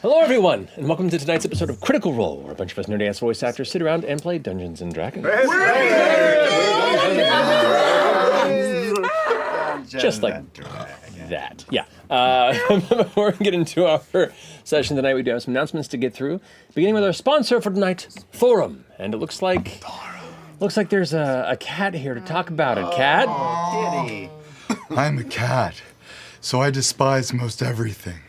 Hello, everyone, and welcome to tonight's episode of Critical Role, where a bunch of us nerdy-ass voice actors sit around and play Dungeons and Dragons. Just like that. Yeah. Before we get into our session tonight, we do have some announcements to get through, beginning with our sponsor for tonight, Orym. And it looks like there's a cat here to talk about it. Cat? Kitty. I'm a cat, so I despise most everything.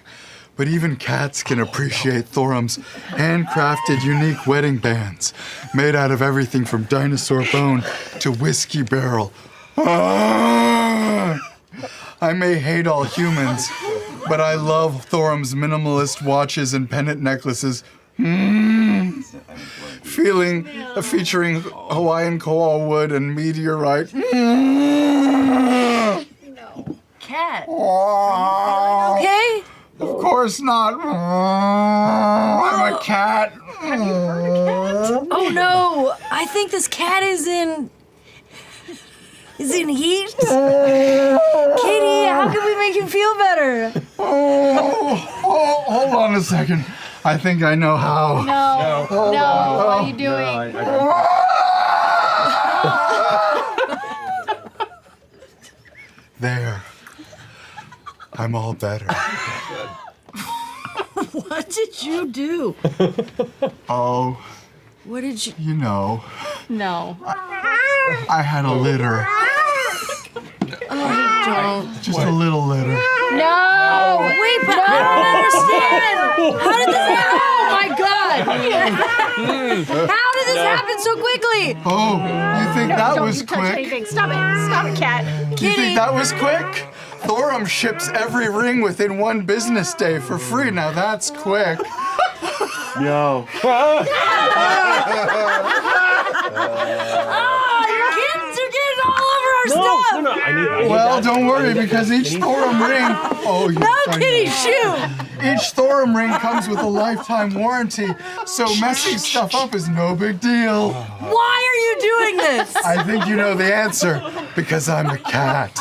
But even cats can appreciate Orym's handcrafted, unique wedding bands, made out of everything from dinosaur bone to whiskey barrel. I may hate all humans, but I love Orym's minimalist watches and pendant necklaces. Featuring Hawaiian koa wood and meteorite. No. Cat. Okay? Of course not. I'm a cat. Have you heard a cat? Oh no! I think this cat is in heat. Katie, how can we make you feel better? Hold on a second. I think I know how. No. What are you doing? There. I'm all better. What did you do? Oh, What did you... you know, No. I had a litter. Don't. Just a little litter. No! Wait, but I don't understand! How did this happen? Oh my god! How did this happen so quickly? Oh, you think that Don't was you touch quick? anything. Stop it, cat. You Kitty. think that was quick? Orym ships every ring within 1 business day for free. Now that's quick. Yo. Oh, your kittens are getting all over our stuff! No, I need Well, that. don't worry, because each Orym ring... Oh, you No, funny. Kitty, shoot! Each Orym ring comes with a lifetime warranty, so messing stuff up is no big deal. Why are you doing this? I think you know the answer, because I'm a cat.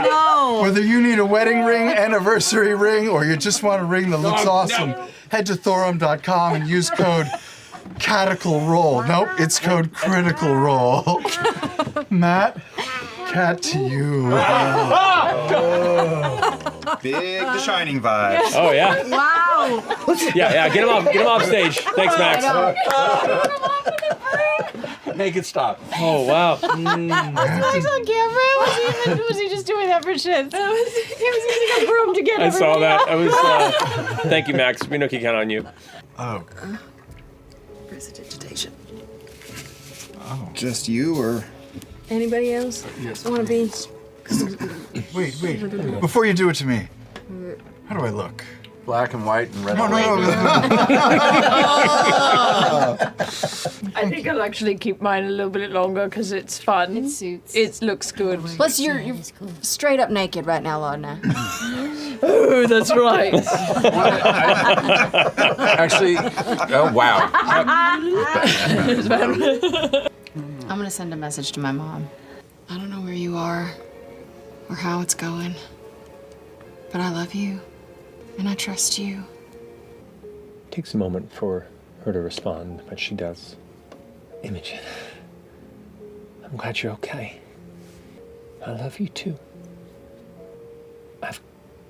No. Whether you need a wedding ring, anniversary ring, or you just want a ring that looks awesome, head to Orym.com and use code CRITICALROLE. Nope, it's code CRITICALROLE. Matt, cat to you. Big The Shining vibes. Oh, yeah. Wow. Yeah, get him off stage. Thanks, Max. Make it stop. Oh, wow. Max on camera? Was he just doing that for shits? He was using a broom to get I saw everything that. off. I was, thank you, Max. We know he can count on you. Oh, Prestidigitation. Just you or? Anybody else? Want to be? wait. Before you do it to me, how do I look? Black and white and red. No. I think I'll actually keep mine a little bit longer because it's fun. It suits. It looks good. Plus, you're straight up naked right now, Laudna. Oh, that's right. Actually, oh wow. I'm gonna send a message to my mom. I don't know where you are or how it's going, but I love you and I trust you. Takes a moment for her to respond, but she does. Imogen, I'm glad you're okay. I love you too. I've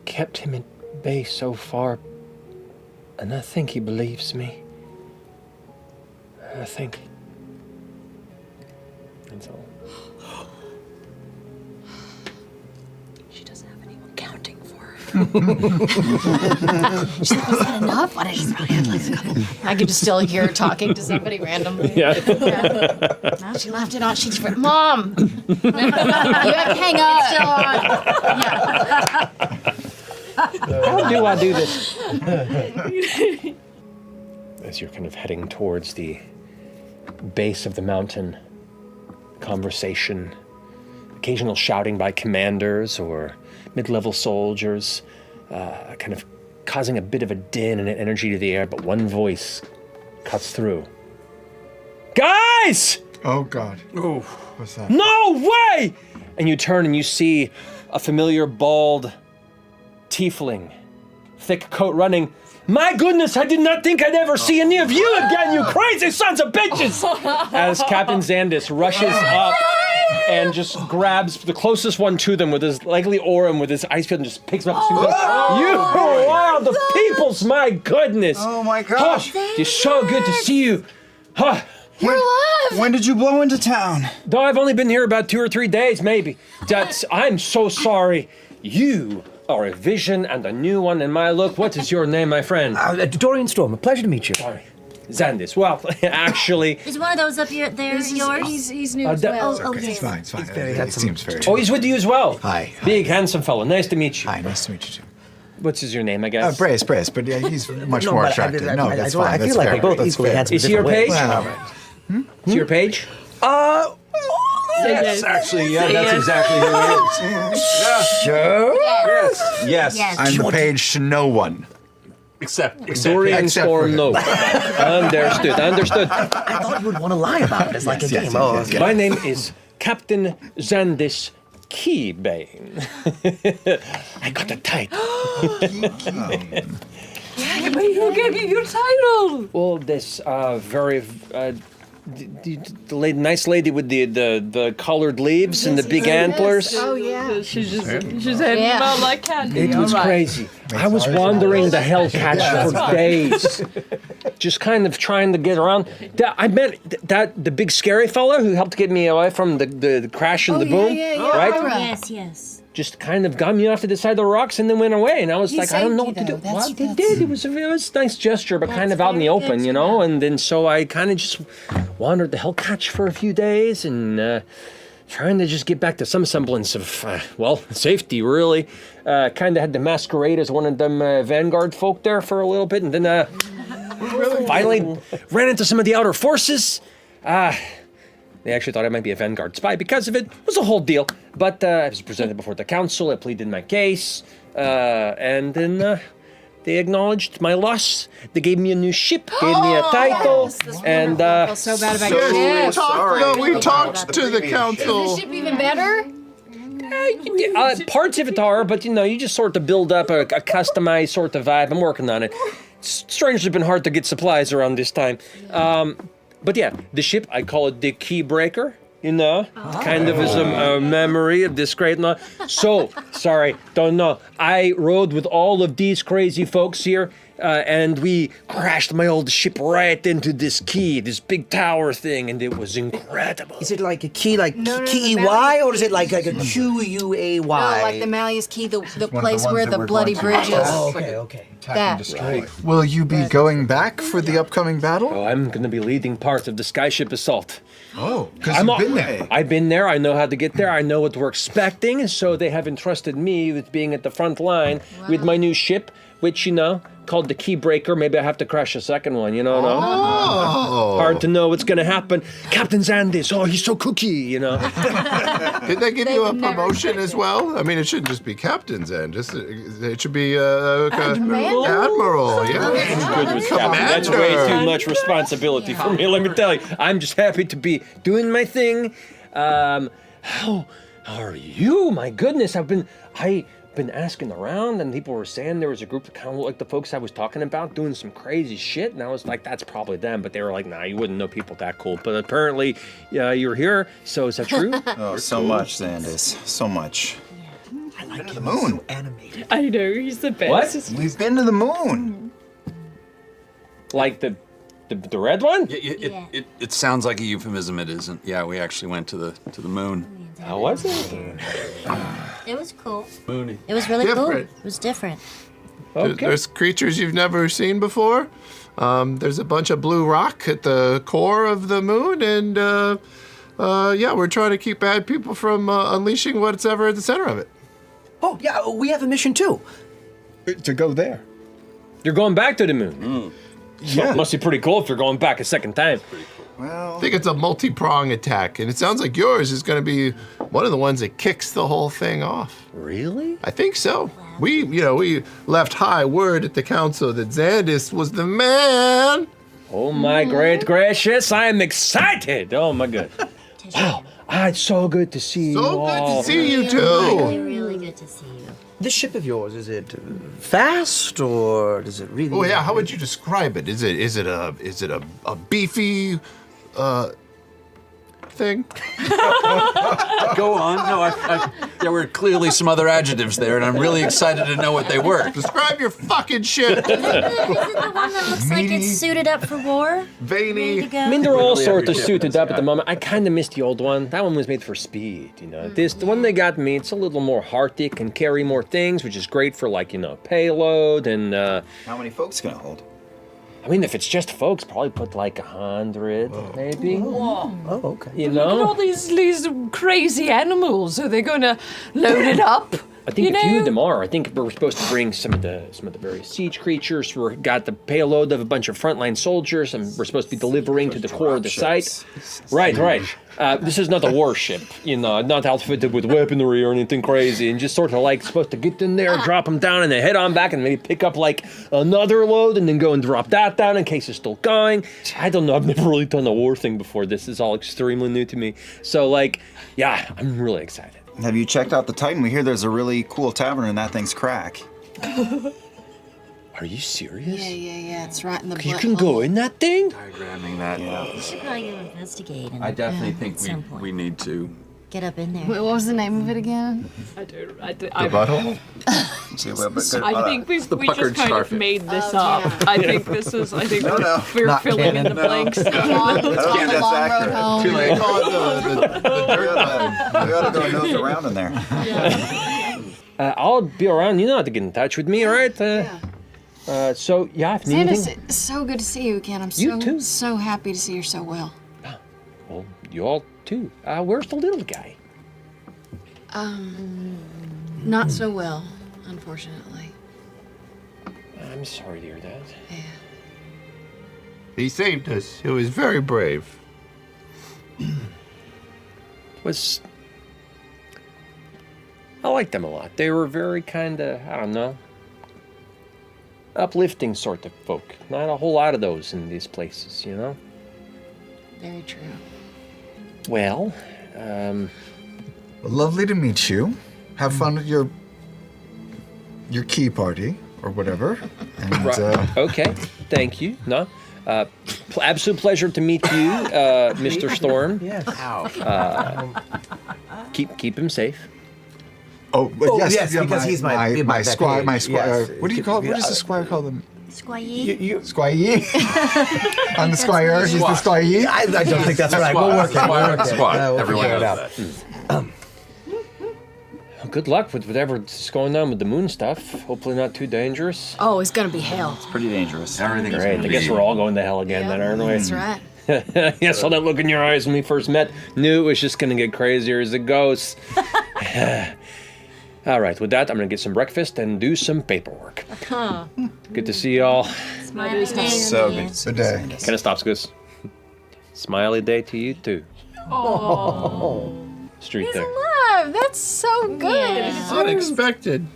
kept him at bay so far, and I think he believes me. I think. That's all. She doesn't have anyone counting for her. She's like, was that enough? What did she probably have like a couple? I could just still hear her talking to somebody randomly. Yeah. Now she left it on. She's Mom. You have to hang up. Still on. How do I do this? As you're kind of heading towards the base of the mountain, conversation, occasional shouting by commanders or mid-level soldiers, kind of causing a bit of a din and an energy to the air, but one voice cuts through. Guys! Oh, God. Oh, What's that? No way! And you turn and you see a familiar bald tiefling, thick coat running. My goodness, I did not think I'd ever see any of you again, you crazy sons of bitches! As Captain Xandis rushes up and just grabs the closest one to them with his likely Orym with his ice field and just picks him up. You wild the peoples, my goodness! Oh my gosh! It's so good to see you. Huh. You're alive! When did you blow into town? Though I've only been here about 2 or 3 days, maybe. I'm so sorry. You are a vision and a new one in my look. What is your name, my friend? Dorian Storm, a pleasure to meet you. Sorry. Xandis. Well, actually... Is one of those up here there yours? He's new as well. It's fine, it's fine. very It handsome. seems very... Oh, he's with you as well. Hi. Big, handsome fellow. Nice to meet you. Hi, nice to meet you too. What's your name, I guess? Braius, but yeah, he's much more but attractive. No, that's fine. I That's feel like fair. we're both That's equally fair. handsome. Is he your different page? ways. Well, all right. Is he your page? Yes, actually, yeah, that's exactly who he is. Sure. Yes. Yes. I'm the page to no one. Except Dorian except for Storm, him. no. Understood. I thought you would want to lie about it. It's like a game. yes. My name is Captain Xandis Keybane. I got the title. But you gave me your title. Well, this very the nice lady with the colored leaves and the big antlers. Oh yeah. She's handing Yeah. him out like candy. It was crazy. I was wandering the hell catch for days, just kind of trying to get around. I met the big scary fella who helped get me away from the crash and the boom, right? Yes. Just kind of got me off to the side of the rocks and then went away. And I was He like, I don't saved know you, what to do. though. Well, That's- they did. It was a nice gesture, but kind of out in the very open, good you to know? And then so I kind of just wandered the hell catch for a few days and trying to just get back to some semblance of, safety, really. Kind of had to masquerade as one of them Vanguard folk there for a little bit. And then finally ran into some of the outer forces. They actually thought I might be a Vanguard spy because of it. It was a whole deal. But I was presented before the council. I pleaded my case. And then they acknowledged my loss. They gave me a new ship, gave me a title. And So bad about We talked to the council. Is the ship even better? parts of it are, but you just sort of build up a customized sort of vibe. I'm working on it. It's strangely been hard to get supplies around this time. But yeah, the ship, I call it the Keybreaker, kind of as a memory of this great law. So, sorry, don't know. I rode with all of these crazy folks here, and we crashed my old ship right into this key, this big tower thing, and it was incredible. Is it like a key, like No, Key-Y, or is it like a Q-U-A-Y? No, like the Malleus Key, the place ones where that the we're bloody going to- bridge is. Oh, okay. That. Will you be going back for the upcoming battle? Oh, I'm going to be leading part of the skyship assault. Oh, because you've been there. I've been there. I know how to get there. I know what we're expecting. So they have entrusted me with being at the front line with my new ship, which, called the Keybreaker. Maybe I have to crash a second one, No? Hard to know what's going to happen. Captain Xandis, oh, he's so cookie, Did they give you a promotion as well? I mean, it shouldn't just be captain's end. It should be admiral. Yeah. Good with Captain. That's way too much responsibility for me, let me tell you. I'm just happy to be doing my thing. How are you? My goodness, I've been asking around, and people were saying there was a group of kind of like the folks I was talking about doing some crazy shit, and I was like, that's probably them, but they were like, nah, you wouldn't know people that cool. But apparently, you're here, so is that true? Oh, so much, Xandis. So much. I like the moon. So animated. I know, he's the best. What? We've been to the moon. Like the red one? It sounds like a euphemism. It isn't. Yeah, we actually went to the moon. How was it? It was cool. Moony. It was really cool. Different. It was different. Okay. There's creatures you've never seen before. There's a bunch of blue rock at the core of the moon, and we're trying to keep bad people from unleashing what's ever at the center of it. Oh, yeah, we have a mission too. To go there. You're going back to the moon. So it must be pretty cool if you're going back a second time. I think it's a multi-prong attack, and it sounds like yours is going to be one of the ones that kicks the whole thing off. Really? I think so. We left high word at the council that Xandis was the man. Oh my great gracious, I am excited. Oh my god. Wow, it's so good to see you So all. good to see you Really, too. really good to see you. This ship of yours, is it fast or does it really? Oh yeah, how would you describe it? Is it a beefy thing? Go on. No, there were clearly some other adjectives there, and I'm really excited to know what they were. Describe your fucking ship. Is it the one that looks like it's suited up for war? Veiny. Ready to go? I mean, they're all Really sort of every suited ship up at the has moment. I kind of missed the old one. That one was made for speed, you know. The one they got me, it's a little more hearty, can carry more things, which is great for, like, you know, payload and, How many folks can it hold? I mean, if it's just folks, probably put like 100, maybe. Oh, okay. You Look at all know? these crazy animals. Are they going to load it up? I think you a few know? of them are. I think we're supposed to bring some of the various siege creatures. We got the payload of a bunch of frontline soldiers, and we're supposed to be delivering to the core of the site. Right. This is not a warship, you know, not outfitted with weaponry or anything crazy, and just sort of like supposed to get in there, drop them down, and then head on back, and maybe pick up like another load, and then go and drop that down in case it's still going. I don't know. I've never really done a war thing before. This is all extremely new to me. So, like, yeah, I'm really excited. Have you checked out the Titan? We hear there's a really cool tavern in that thing's crack. Are you serious? Yeah. It's right in the You can go in that thing? Diagramming that. We should probably go investigate. I definitely at think some point. we need to. Get up in there. Wait, what was the name of it again? I don't. The butthole? I think we the just puckered kind of starfish. made this up. yeah. I think this is. I think No, no, we're not filling in canon. the blanks. I don't think that's Long road accurate. home. Too late. Call it the We ought to go nose around in there. I'll be around. You know how to get in touch with me, all right? So, yeah, if you need Xandis, anything... it's so good to see you again. I'm You too. so happy to see you're so well. Well, you all too. Where's the little guy? Not so well, unfortunately. I'm sorry to hear that. Yeah. He saved us. He was very brave. I liked them a lot. They were very kind of, I don't know, uplifting sort of folk. Not a whole lot of those in these places, you know? Very true. Well, Lovely to meet you. Have fun at your key party or whatever. And okay, thank you. No, absolute pleasure to meet you, Mr. Storm. Yes. Keep him safe. Yes, because he's my squire. My squire. Yes. What do you call? What does the squire call them? Squaye. Squire. I'm the squire. He's the squire. I don't think that's right. We'll work it. We'll Everyone figure it knows out. Good luck with whatever's going on with the moon stuff. Hopefully not too dangerous. Oh, it's gonna be hell. Pretty dangerous. Everything's Great. I guess we're all going to hell again then, aren't we? That's right. I saw that look in your eyes when we first met. Knew it was just gonna get crazier as it goes. All right, with that, I'm gonna get some breakfast and do some paperwork. Good to see y'all. Smiley day. So good to see Good day. Xandis. Kind of stops, Goose. Smiley day to you too. Street there. Love, that's so good. Yeah. Unexpected.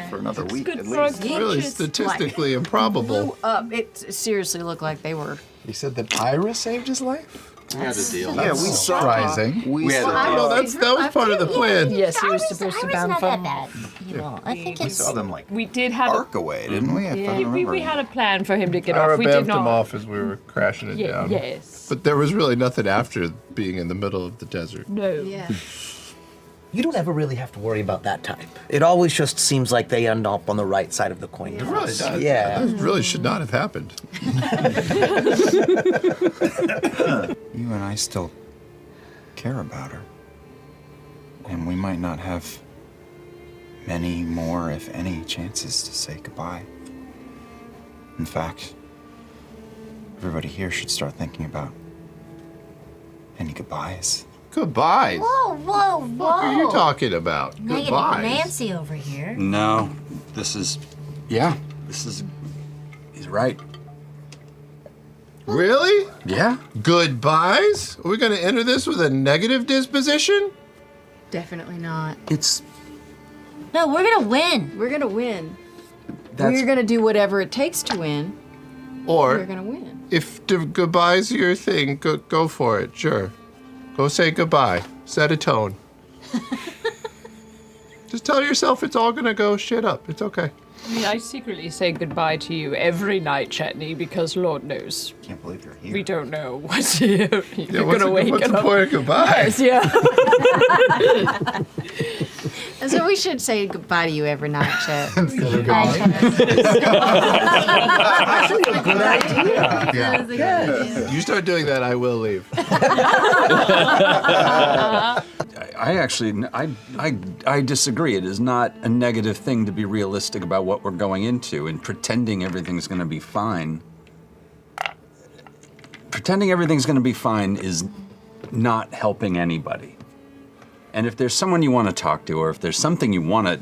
For another week at for least. Really statistically improbable. It seriously looked like they were. You said that Ira saved his life? We had a deal. Yeah, we saw. Surprising. We had saw. a No, that was part of the plan. Yes, he was supposed to bound not for. that bad. You know, I think We it's. saw them like We did have. arc away, didn't we? If I We remember. had a plan for him to get Ira off. We did bamfed not. him off as we were crashing it down. Yes. But there was really nothing after being in the middle of the desert. No. Yeah. You don't ever really have to worry about that type. It always just seems like they end up on the right side of the coin. It really does. Yeah. That really should not have happened. You and I still care about her. And we might not have many more, if any, chances to say goodbye. In fact, everybody here should start thinking about any goodbyes. Goodbyes. Whoa, whoa, whoa. What are you talking about? Negative Goodbyes. Nancy over here. No, he's right. Really? Yeah. Goodbyes? Are we going to enter this with a negative disposition? Definitely not. It's No, we're gonna win. We're gonna win. that's We're gonna do whatever it takes to win. We're Or gonna win. if goodbyes are your thing, go for it. Sure. Go say goodbye. Set a tone. Just tell yourself it's all gonna go shit up. It's okay. I mean, I secretly say goodbye to you every night, Chetney, because Lord knows. Can't believe you're here. We don't know what you're What's gonna wake the up. point of goodbye? Yes, yeah. So we should say goodbye to you every night, Chet. Instead of going. Actually, a good idea. Yeah. You start doing that, I will leave. I actually, I disagree. It is not a negative thing to be realistic about what we're going into and pretending everything's going to be fine. Pretending everything's going to be fine is not helping anybody. And if there's someone you want to talk to, or if there's something you want to,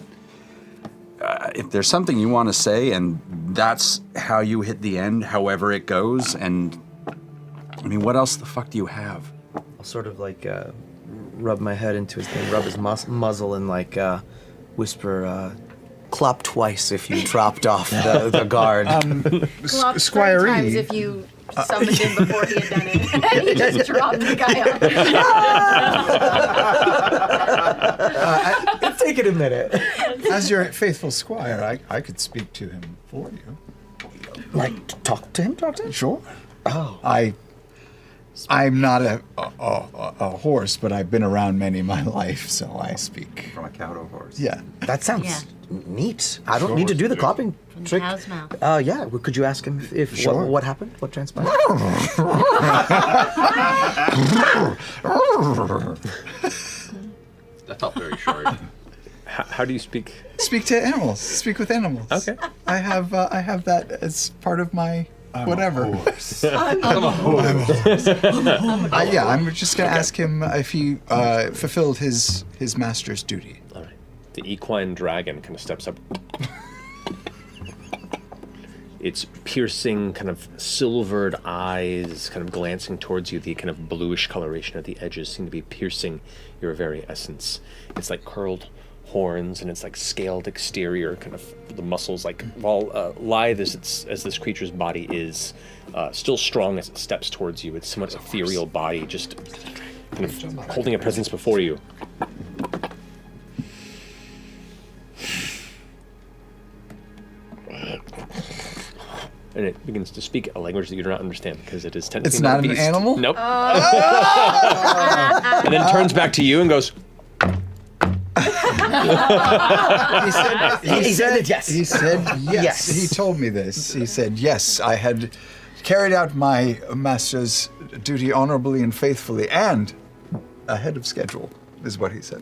say, and that's how you hit the end, however it goes, and I mean, what else the fuck do you have? I'll sort of like rub my head into his thing, rub his muzzle, and like whisper, "Clop twice if you dropped off the guard." Squire times if you summoned him before he had done it. He just dropped the guy off. It's taken a minute. As your faithful squire, I could speak to him for you. Like, talk to him? Sure. Oh. I'm not a horse, but I've been around many in my life, so I speak. From a cow to a horse. Yeah. That sounds neat. I don't need to do the clopping From the trick. cow's mouth. Yeah. Could you ask him if Sure. what happened? What transpired? That felt very short. How do you speak? Speak to animals. Speak with animals. Okay. I have that as part of my whatever. I'm a horse. Yeah, I'm just gonna ask him if he fulfilled his master's duty. All right. The equine dragon kind of steps up. Its piercing, kind of silvered eyes kind of glancing towards you. The kind of bluish coloration at the edges seem to be piercing your very essence. It's like curled horns and it's like scaled exterior, kind of the muscles like while lithe as this creature's body is, still strong as it steps towards you. It's somewhat ethereal body, just kind of holding a presence before you. And it begins to speak a language that you do not understand because it is technically It's not a an beast. animal? Nope. And then turns back to you and goes, He said yes. He said yes. Yes. He told me this. He said, yes, I had carried out my master's duty honorably and faithfully and ahead of schedule, is what he said.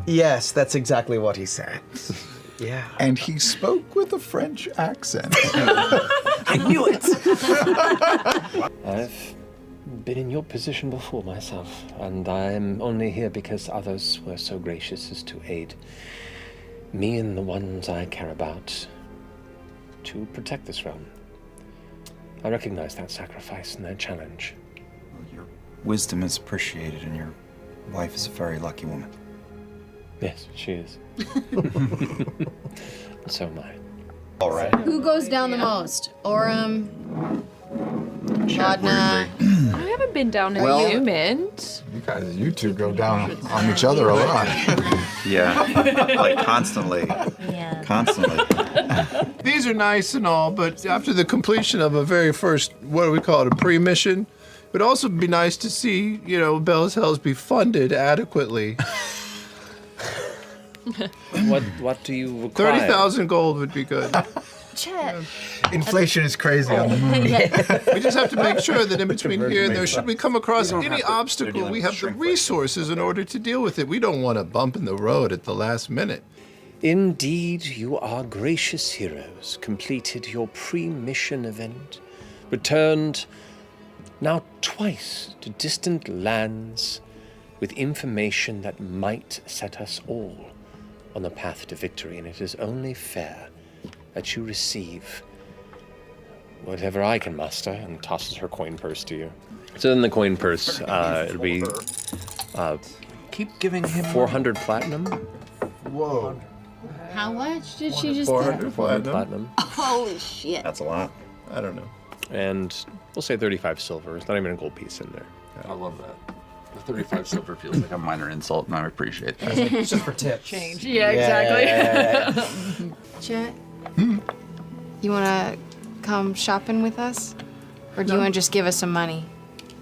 Yes, that's exactly what he said. Yeah. And he spoke with a French accent. I knew it. I've been in your position before myself, and I'm only here because others were so gracious as to aid me and the ones I care about to protect this realm. I recognize that sacrifice and that challenge. Well, your wisdom is appreciated, and your wife is a very lucky woman. Yes, she is. So am I. All right. Who goes down the most? Orym, Laudna. I haven't been down in Well- Humint. You two go down on each other a lot. Yeah, like constantly. Yeah. Constantly. These are nice and all, but after the completion of a very first, what do we call it, a pre-mission, it would also be nice to see, Bell's Hells be funded adequately. What do you require? 30,000 gold would be good. Chet. Inflation is crazy on the moon. We just have to make sure that in between here and there, should we come across any obstacle, we have the resources in order to deal with it. We don't want a bump in the road at the last minute. Indeed, you are gracious heroes. Completed your pre-mission event. Returned now twice to distant lands with information that might set us all on the path to victory, and it is only fair that you receive whatever I can muster, and tosses her coin purse to you. So then the coin purse, it'll be Keep giving him 400 platinum. Whoa. How much did she just 400 Platinum. Holy shit. That's a lot. I don't know. And we'll say 35 silver. It's not even a gold piece in there. I love that. The 35 silver feels like a minor insult, and I appreciate that. It's just for tips. Change. Yeah, exactly. Chet, you want to come shopping with us? Or do you want to just give us some money?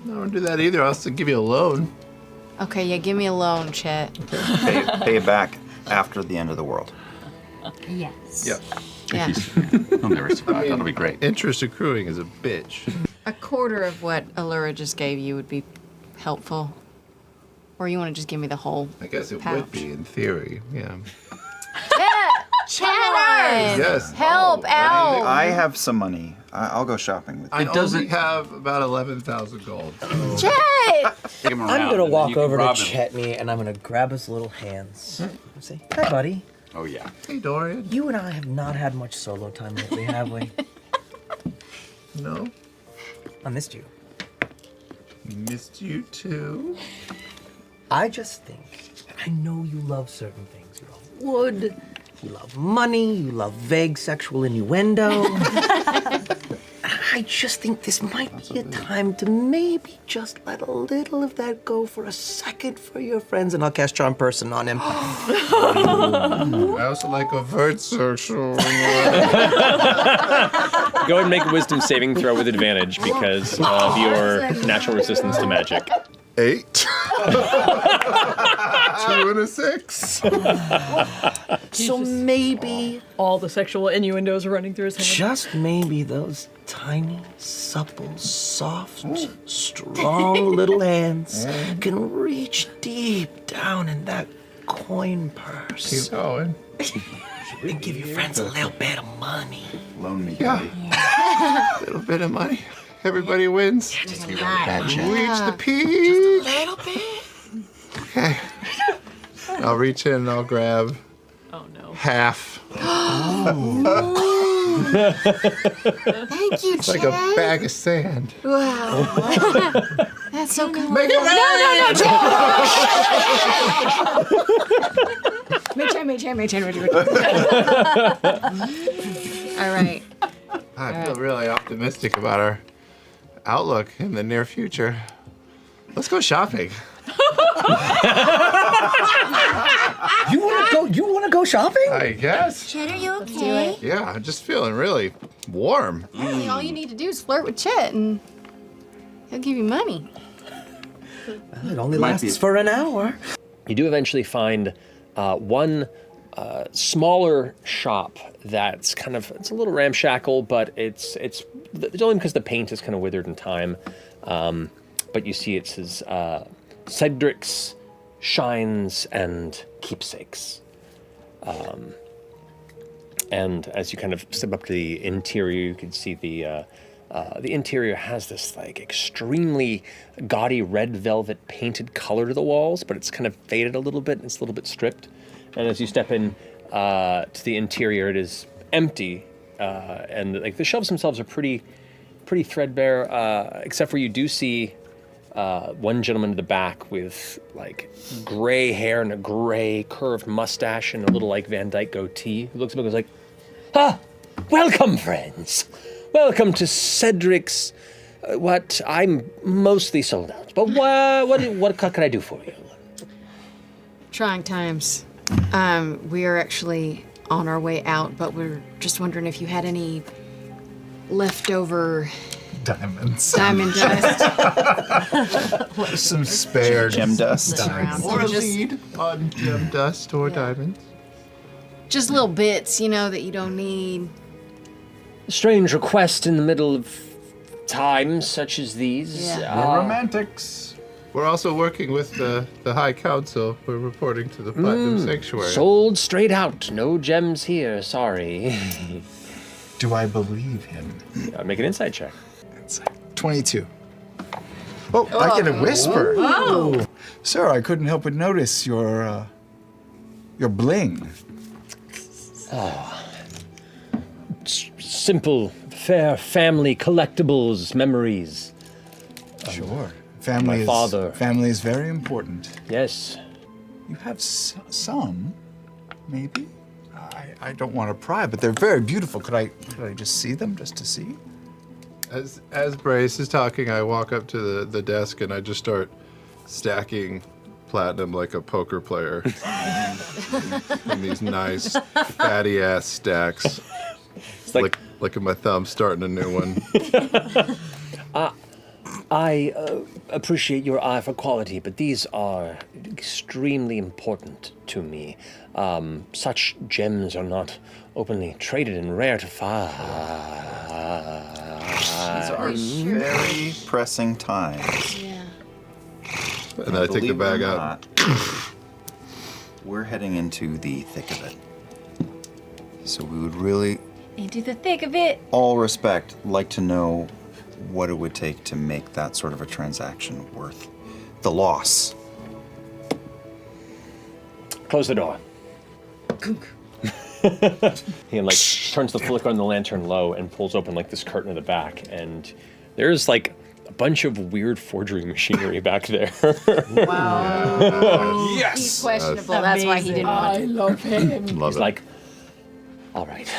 I don't do that either. I'll also give you a loan. Okay, yeah, give me a loan, Chet. Pay it back after the end of the world. Yes. Yep. Yeah. He'll never survive. That'll be great. Interest accruing is a bitch. A quarter of what Allura just gave you would be helpful. Or you want to just give me the whole I guess it pouch? would be in theory, yeah. Cheddar! Yes. Help out! I have some money. I'll go shopping with you. I only have about 11,000 gold. Chet! Take him I'm around, gonna and then walk you can over to rob him. Chetney and I'm gonna grab his little hands. Say, hi, buddy. Oh, yeah. Hey, Dorian. You and I have not had much solo time lately, have we? No. I missed you. Missed you too. I just think, I know you love certain things. You love wood, you love money, you love vague sexual innuendo. I just think this might be a time to maybe just let a little of that go for a second for your friends, and I'll cast Charm Person on him. I also like overt sexual. Go ahead and make a wisdom saving throw with advantage because of your natural resistance to magic. 8. 2 and a 6. So maybe, All the sexual innuendos are running through his head. just maybe those tiny, supple, soft, strong little hands can reach deep down in that coin purse Keep going. and give your friends a little bit of money. Loan me, Yeah. buddy. A little bit of money. Everybody wins. Reach the peak. A little bit. Okay. I'll reach in and I'll grab Oh no. half. Thank you, It's like a bag of sand. Wow. That's so cool. Make it All right. I feel really optimistic about our outlook in the near future. Let's go shopping. You wanna go shopping? I guess. Chet, are you okay? Yeah, I'm just feeling really warm. Hey, all you need to do is flirt with Chet and he'll give you money. It only Might lasts be. for an hour. You do eventually find one smaller shop that's kind of, it's a little ramshackle, but it's only because the paint is kind of withered in time. But you see it says Cidrick's, Shines, and Keepsakes. And as you kind of step up to the interior, you can see the interior has this like extremely gaudy red velvet painted color to the walls, but it's kind of faded a little bit and it's a little bit stripped. And as you step in to the interior, it is empty, and like the shelves themselves are pretty threadbare, except for you do see one gentleman in the back with like gray hair and a gray curved mustache and a little like Van Dyke goatee, who looks up and goes like, welcome friends. Welcome to Cidrick's. What I'm mostly sold out, but what can I do for you? Trying times. We are actually on our way out, but we're just wondering if you had any leftover Diamonds. diamond dust. Some spare Gem dust. around. Or just, lead on gem dust or diamonds. just little bits, that you don't need. Strange request in the middle of times such as these. Yeah. We're romantics. We're also working with the High Council. We're reporting to the Platinum Sanctuary. Sold straight out. No gems here. Sorry. Do I believe him? Make an insight check. It's 22. Oh, I get a whisper. Oh. Sir, I couldn't help but notice your bling. Simple, fair family collectibles, memories. Sure. Family is very important. Yes. You have some, maybe? I don't want to pry, but they're very beautiful. Could I just see them, just to see? As Braius is talking, I walk up to the desk and I just start stacking platinum like a poker player in these nice fatty ass stacks. It's like licking my thumb, starting a new one. I appreciate your eye for quality, but these are extremely important to me. Such gems are not openly traded and rare to find. These are very pressing times. Yeah. And I take the bag out. We're heading into the thick of it. So we would really, Into the thick of it. all respect, like to know what it would take to make that sort of a transaction worth the loss. Close the door. He like turns the flicker on the lantern low and pulls open like this curtain in the back, and there's like a bunch of weird forgery machinery back there. Wow. Yes! He's questionable. That's why he didn't want to. Love He's it. like, all right.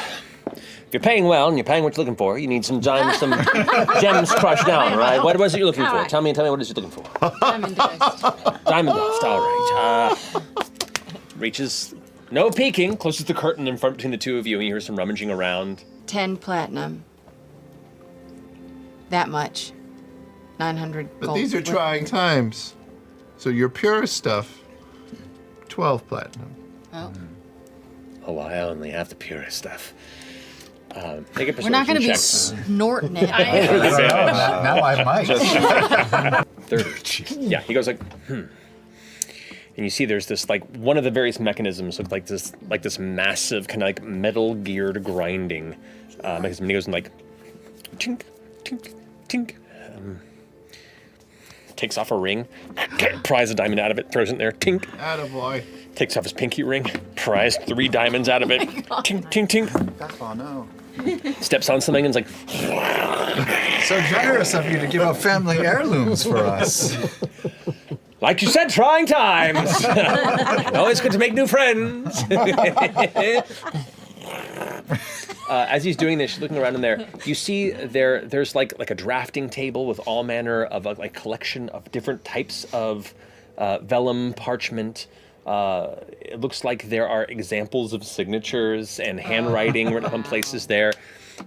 If you're paying well and you're paying what you're looking for, you need some gems crushed down, right? What was it you're looking for? All right. Tell me what it is you're looking for. Diamond dust. Diamond dust, all right. Reaches, no peeking, closes the curtain in front between the two of you, and you hear some rummaging around. 10 platinum. That much. 900 But gold. these are trying times. So your purest stuff, 12 platinum. Oh. Oh, I only have the purest stuff. Make a We're not going to persuasion be check. snorting it. Now I might. 30. Yeah, he goes like, And you see there's this, like, one of the various mechanisms looks like this massive kind of like metal geared grinding mechanism. And he goes and like, tink, tink, tink. Takes off a ring, pries a diamond out of it, throws it in there, tink. Attaboy. Takes off his pinky ring, pries 3 diamonds out of it, tink, tink, tink. Oh no. Steps on something and is like, So generous of you to give up family heirlooms for us. like you said, trying times. Always good to make new friends. As he's doing this, looking around in there, you see there's like a drafting table with all manner of like collection of different types of vellum, parchment. It looks like there are examples of signatures and handwriting written on places there.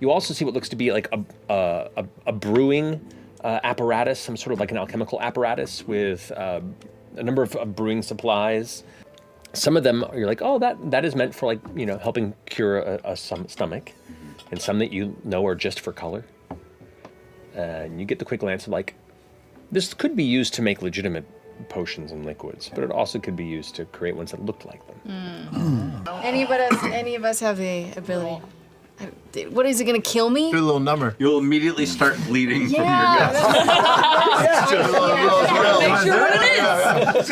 You also see what looks to be like a brewing apparatus, some sort of like an alchemical apparatus with a number of brewing supplies. Some of them you're like, oh, that is meant for like, you know, helping cure a stomach, and some that you know are just for color. And you get the quick glance of like, this could be used to make legitimate potions and liquids, but it also could be used to create ones that looked like them. Any of us have the ability? What is it gonna kill me? Do a little number. You'll immediately start bleeding from your guts. Make sure what it is.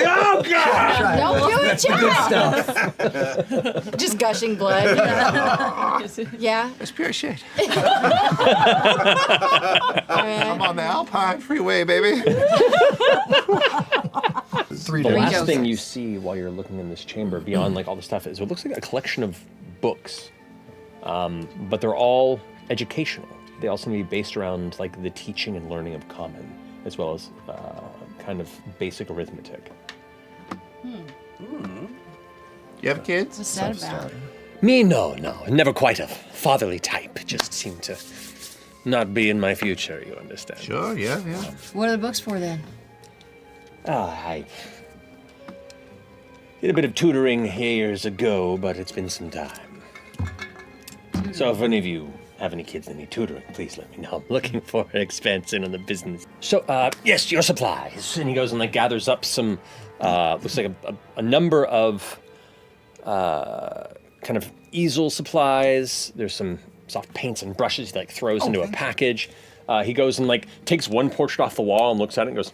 Oh, God! Don't do it, Chet! Just gushing blood. Yeah. It's pure shit. Alright. I'm on the Alpine Freeway, baby. 3 The days. last thing you see while you're looking in this chamber, beyond like all the stuff, is what looks like a collection of books, but they're all educational. They all seem to be based around like the teaching and learning of common, as well as kind of basic arithmetic. You have kids? What's that about? Me, no, never quite a fatherly type. Just seem to not be in my future. You understand? Sure, yeah. What are the books for then? I did a bit of tutoring years ago, but it's been some time. So if any of you have any kids that need tutoring, please let me know. I'm looking for an expansion on the business. So, yes, your supplies. And he goes and like gathers up some, looks like a number of kind of easel supplies. There's some soft paints and brushes he like throws into a package. He goes and like takes one portrait off the wall and looks at it and goes,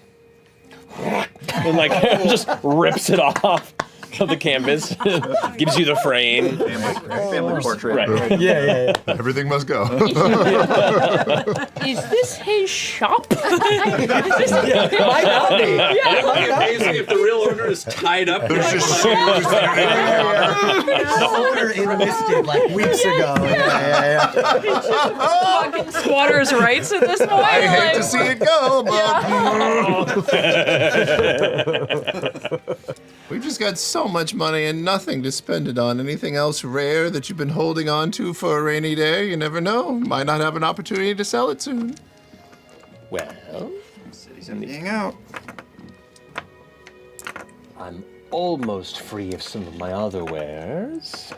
and like just rips it off. of the canvas. Gives you the frame. Family portrait. Right. Yeah. Everything must go. Is this his shop? Might not be. Amazing if the real owner is tied up. There's just The owner enlisted like weeks ago. Yeah. Fucking squatters' rights at this point. I hate to see it go, but we've just got so much money and nothing to spend it on. Anything else rare that you've been holding on to for a rainy day? You never know. Might not have an opportunity to sell it soon. Well, City's emptying out. I'm almost free of some of my other wares.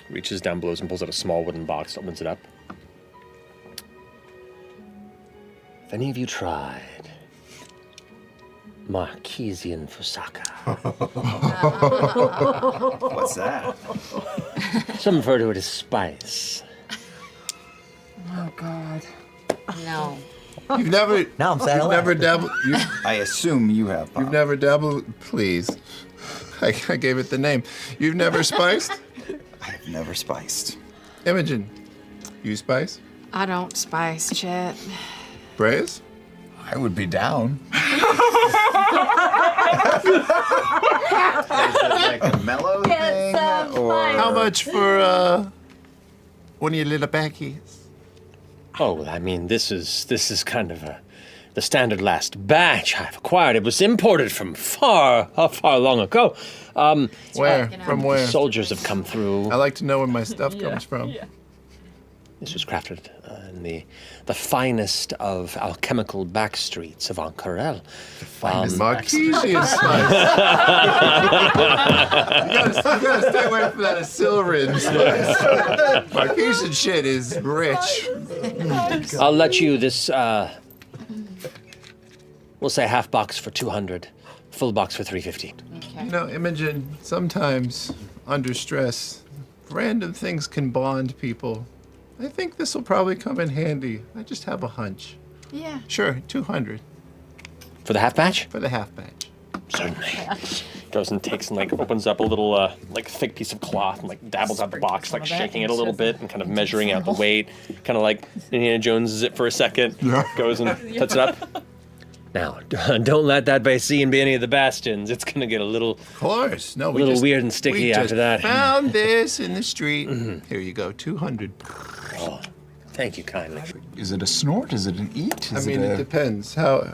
Reaches down, blows, and pulls out a small wooden box, opens it up. If any of you tried Marquesian Fusaka. What's that? Some refer to it as spice. Oh, God. No. You've never. Now I'm sad. You've never dabbled. I assume you have. Bob. You've never dabbled. Please. I gave it the name. You've never spiced? I've never spiced. Imogen, you spice? I don't spice, Chet. Braius? I would be down. Is it like a mellow thing? Or How much for one of your little backies? Oh, I mean, this is kind of the standard last batch I've acquired. It was imported from far long ago. Where? From where? Soldiers have come through. I like to know where my stuff comes from. This was crafted in the finest of alchemical backstreets of Ankarel. Marquesian spice. you gotta stay away from that Asilran spice. Marquesian shit is rich. I'll let you this. We'll say half box for 200, full box for 350. You know, Imogen, sometimes under stress, random things can bond people. I think this will probably come in handy. I just have a hunch. Yeah. Sure, 200 For the half batch? for the half batch. Certainly. Goes and takes and opens up a little thick piece of cloth and dabbles out the box, shaking it a little bit and kind of measuring out the weight, kind of like Indiana Jones it for a second. Goes and puts it up. Now, don't let that by seeing be any of the bastions. It's gonna get a little, Of course. No, a little weird and sticky after that. Found this in the street. Here you go, 200. Oh, thank you kindly. Is it a snort? Is it an eat? I mean, it depends. How?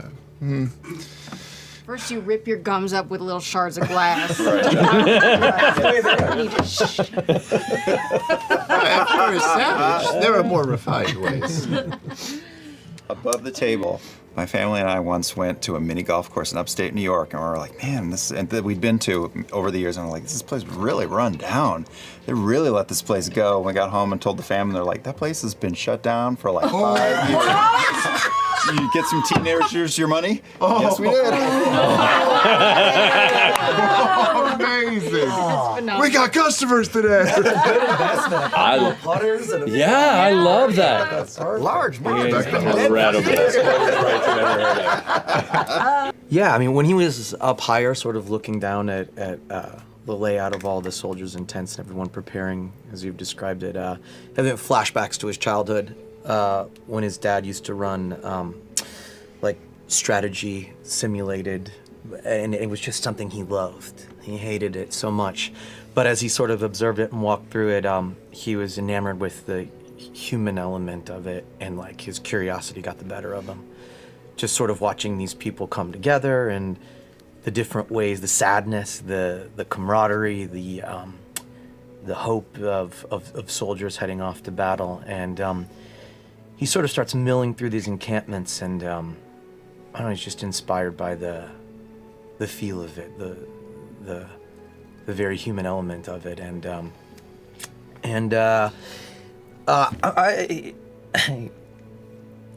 First, you rip your gums up with little shards of glass. If you're a savage, there are more refined ways. Above the table, my family and I once went to a mini golf course in upstate New York, and we were like, man, that we'd been to over the years, and we're like, this place would really run down. They really let this place go. We got home and told the family, they're like, that place has been shut down for 5 years. You get some teenagers your money? Yes, we did. Amazing. We got customers today. I love that. That's large. Yeah, I mean, when he was up higher, sort of looking down at the layout of all the soldiers and tents and everyone preparing, as you've described it, having flashbacks to his childhood when his dad used to run strategy simulated, and it was just something he loved. He hated it so much. But as he sort of observed it and walked through it, he was enamored with the human element of it, and his curiosity got the better of him. Just sort of watching these people come together and the different ways, the sadness, the camaraderie, the hope of soldiers heading off to battle. And he sort of starts milling through these encampments, and I don't know, he's just inspired by the feel of it, the very human element of it,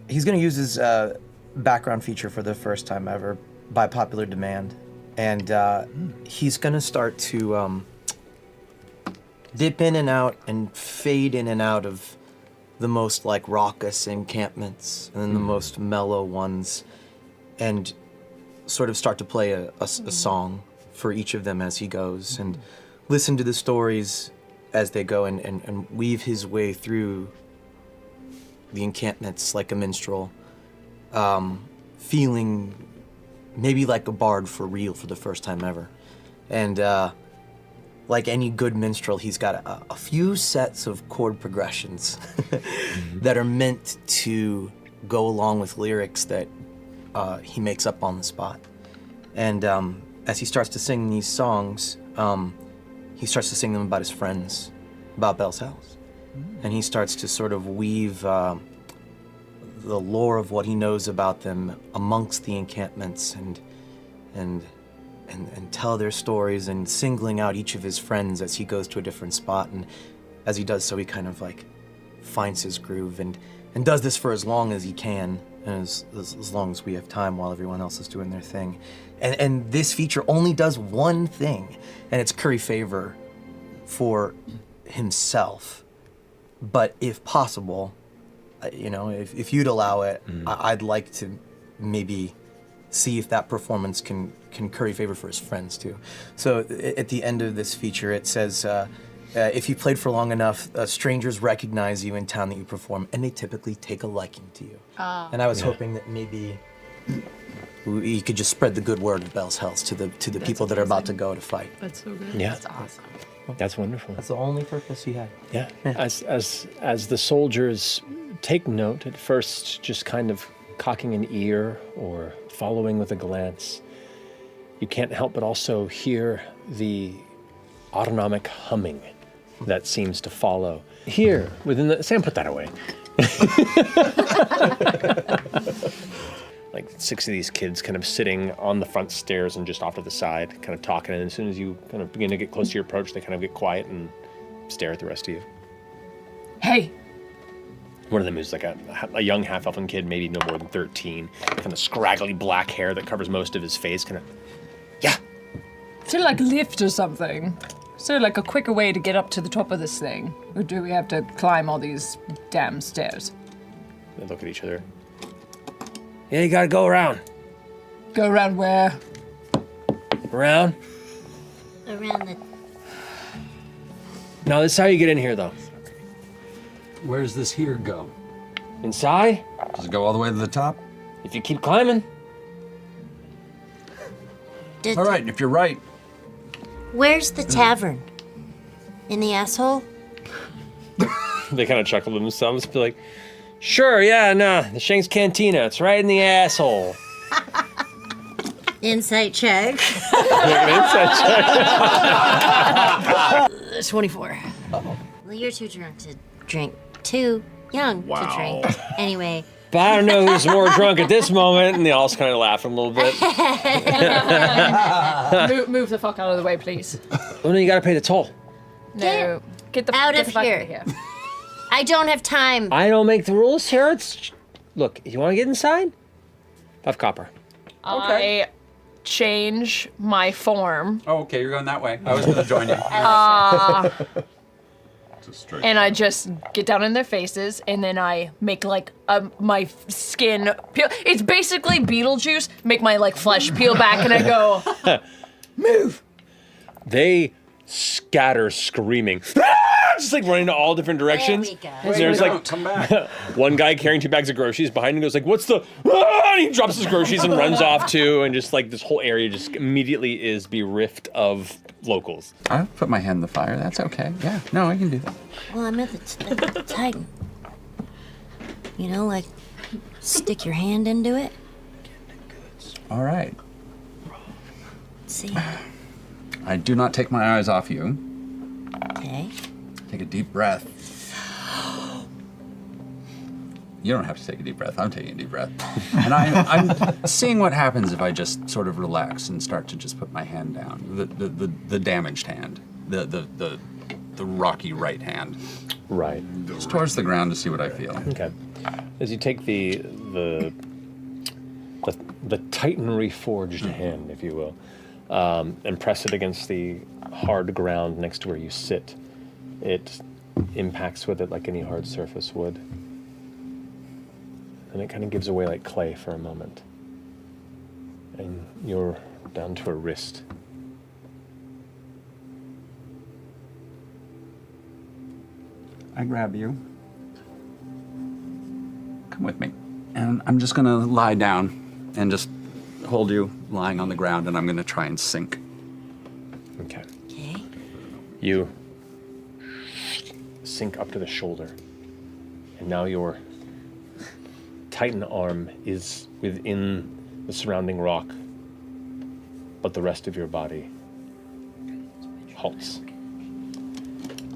he's going to use his background feature for the first time ever by popular demand, and he's going to start to dip in and out and fade in and out of the most raucous encampments and then the most mellow ones, and sort of start to play a song for each of them as he goes, and listen to the stories as they go, and weave his way through the encampments like a minstrel, feeling maybe like a bard for real for the first time ever. And like any good minstrel, he's got a few sets of chord progressions that are meant to go along with lyrics that he makes up on the spot. And as he starts to sing these songs, he starts to sing them about his friends, about Bell's house. And he starts to sort of weave the lore of what he knows about them amongst the encampments and tell their stories, and singling out each of his friends as he goes to a different spot. And as he does so, he kind of like finds his groove and does this for as long as he can, and as long as we have time while everyone else is doing their thing. And this feature only does one thing, and it's curry favor for himself. But if possible, you know, if you'd allow it, I'd like to maybe see if that performance can curry favor for his friends too. So at the end of this feature, it says, if you played for long enough, strangers recognize you in town that you perform, and they typically take a liking to you. And I was hoping that maybe you could just spread the good word of Bell's Hells to the people that are about to go to fight. That's so good. Yeah. That's awesome. That's wonderful. That's the only purpose he had. Yeah. As the soldiers take note, at first just kind of cocking an ear or following with a glance, you can't help but also hear the autonomic humming that seems to follow. Here, within the... Sam, put that away. Like 6 of these kids kind of sitting on the front stairs and just off to the side, kind of talking, and as soon as you kind of begin to get close to your approach, they kind of get quiet and stare at the rest of you. Hey! One of them is like a young half-elfin kid, maybe no more than 13, kind of scraggly black hair that covers most of his face, kind of... Yeah! Is there like a lift or something? Is there like a quicker way to get up to the top of this thing? Or do we have to climb all these damn stairs? They look at each other. Yeah, you gotta go around. Go around where? Around? Around the... No, this is how you get in here, though. Where's this here go? Inside? Does it go all the way to the top? If you keep climbing. Did, All right, if you're right. Where's the tavern? In the asshole? They kind of chuckle to themselves, be like, sure, yeah, nah, the Shank's Cantina, it's right in the asshole. Insight check. Insight check. 24. Well, you're too drunk to drink. Too young to drink. Anyway. But I don't know who's more drunk at this moment, and they all kind of laugh a little bit. Move the fuck out of the way, please. Oh, no, you gotta pay the toll. No. Get the out get of the fuck here. Out of here. I don't have time. I don't make the rules here. It's... Look, if you want to get inside, 5 copper. I change my form. Oh, okay, you're going that way. I was going to join you. And I just get down in their faces, and then I make like my skin peel. It's basically Beetlejuice. Make my like flesh peel back, and I go, move. They scatter screaming. Just like running to all different directions. There we go. And there's like Come back. one guy carrying 2 bags of groceries behind him goes like, what's the... And he drops his groceries and runs off too, and just like this whole area just immediately is bereft of locals. I put my hand in the fire. That's okay. Yeah, no, I can do that. Well, I'm at the Titan. You know, like, stick your hand into it. All right. See? I do not take my eyes off you. Okay. Take a deep breath. You don't have to take a deep breath. I'm taking a deep breath. And I'm seeing what happens if I just sort of relax and start to just put my hand down. The damaged hand. The rocky right hand. Right. Just towards the ground to see what I feel. Okay. As you take the Titan reforged hand, if you will, and press it against the hard ground next to where you sit, it impacts with it like any hard surface would. And it kind of gives away like clay for a moment. And you're down to a wrist I grab you. Come with me. And I'm just gonna lie down and just hold you lying on the ground, and I'm gonna try and sink. Okay. Okay. You sink up to the shoulder, and now your Titan arm is within the surrounding rock, but the rest of your body halts.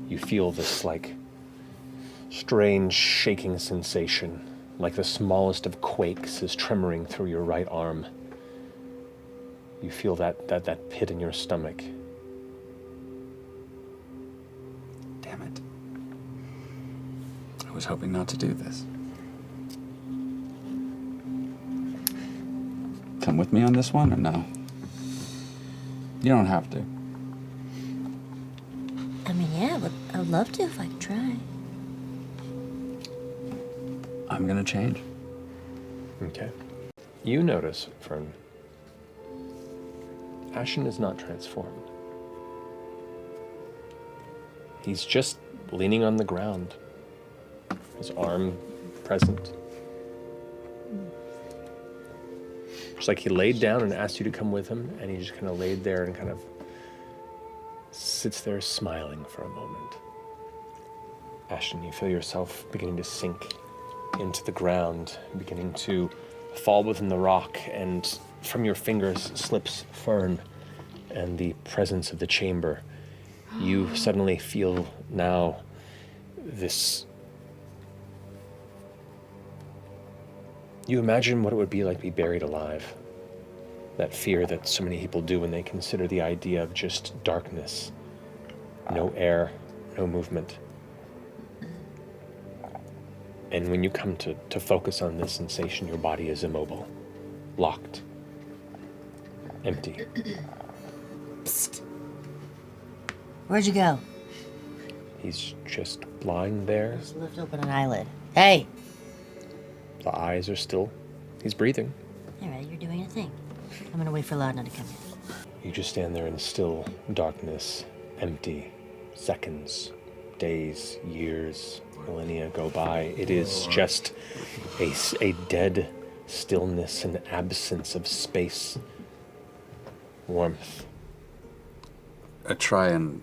You feel this, like, strange shaking sensation, like the smallest of quakes is tremoring through your right arm. You feel that pit in your stomach. Damn it. I was hoping not to do this. Come with me on this one, or no? You don't have to. I mean, yeah, but I would love to if I could try. I'm gonna change. Okay. You notice, Fern, Ashton is not transformed. He's just leaning on the ground, his arm present. It's like he laid down and asked you to come with him, and he just kind of laid there and kind of sits there smiling for a moment. Ashton, you feel yourself beginning to sink into the ground, beginning to fall within the rock, and from your fingers slips Fern and the presence of the chamber. You suddenly feel now this... You imagine what it would be like to be buried alive. That fear that so many people do when they consider the idea of just darkness. No air, no movement. And when you come to focus on this sensation, your body is immobile, locked, empty. Psst. Where'd you go? He's just lying there. Just lift open an eyelid. Hey! The eyes are still. He's breathing. All right, you're doing your thing. I'm gonna wait for Laudna to come in. You just stand there in still darkness, empty. Seconds, days, years, millennia go by. It is just a dead stillness, an absence of space, warmth. I try and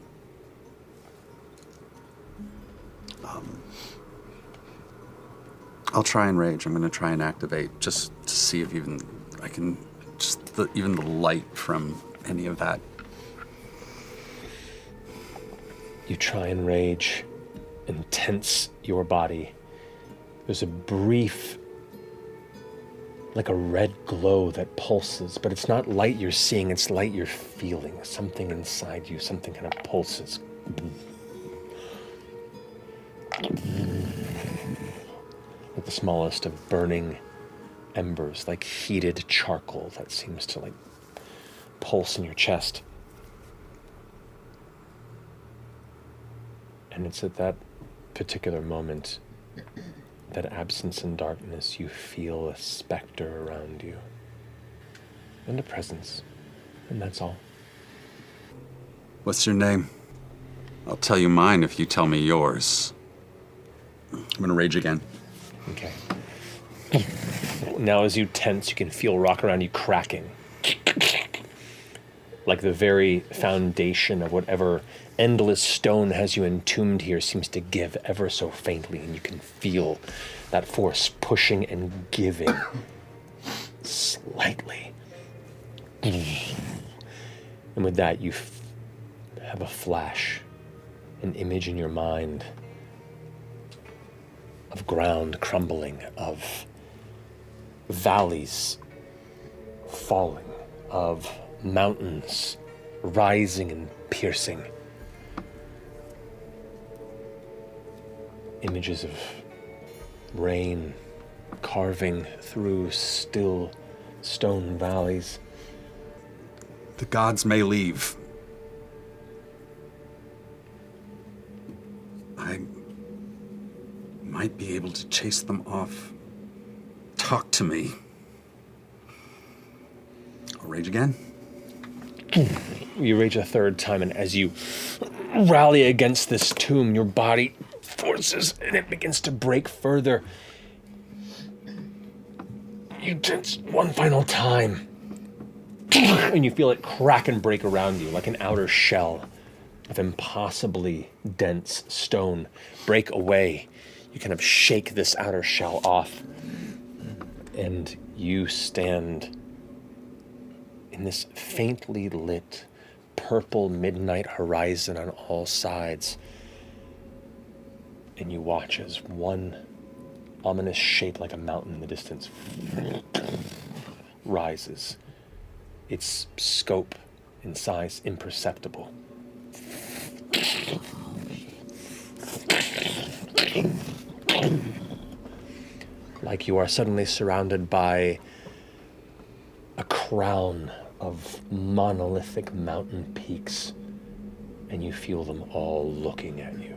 I'll try and rage. I'm going to try and activate just to see if even I can, even the light from any of that. You try and rage and tense your body. There's a brief, like a red glow that pulses, but it's not light you're seeing, it's light you're feeling. Something inside you, something kind of pulses. Like the smallest of burning embers, like heated charcoal that seems to like pulse in your chest. And it's at that particular moment, that absence and darkness, you feel a specter around you. And a presence. And that's all. What's your name? I'll tell you mine if you tell me yours. I'm gonna rage again. Okay. Now as you tense, you can feel rock around you cracking. Like the very foundation of whatever endless stone has you entombed here seems to give ever so faintly, and you can feel that force pushing and giving slightly. And with that, you have a flash, an image in your mind of ground crumbling, of valleys falling, of mountains rising and piercing. Images of rain carving through still stone valleys. The gods may leave. I might be able to chase them off. Talk to me. I'll rage again. You rage a third time, and as you rally against this tomb, your body forces, and it begins to break further. You tense one final time, and you feel it crack and break around you like an outer shell of impossibly dense stone break away. You kind of shake this outer shell off, and you stand in this faintly lit purple midnight horizon on all sides, and you watch as one ominous shape like a mountain in the distance rises, its scope and size imperceptible. Like you are suddenly surrounded by a crown of monolithic mountain peaks, and you feel them all looking at you.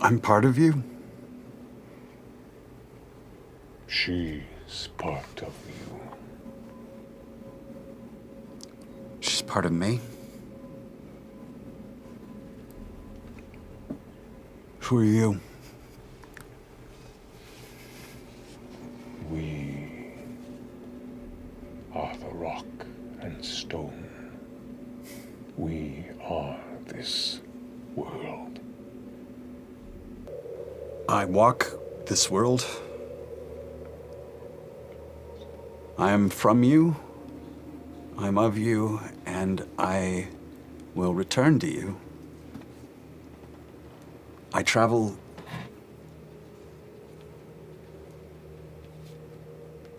I'm part of you? She's part of you. She's part of me? Who are you? We are the rock and stone. We are this world. I walk this world. I am from you, I'm of you, and I will return to you. I travel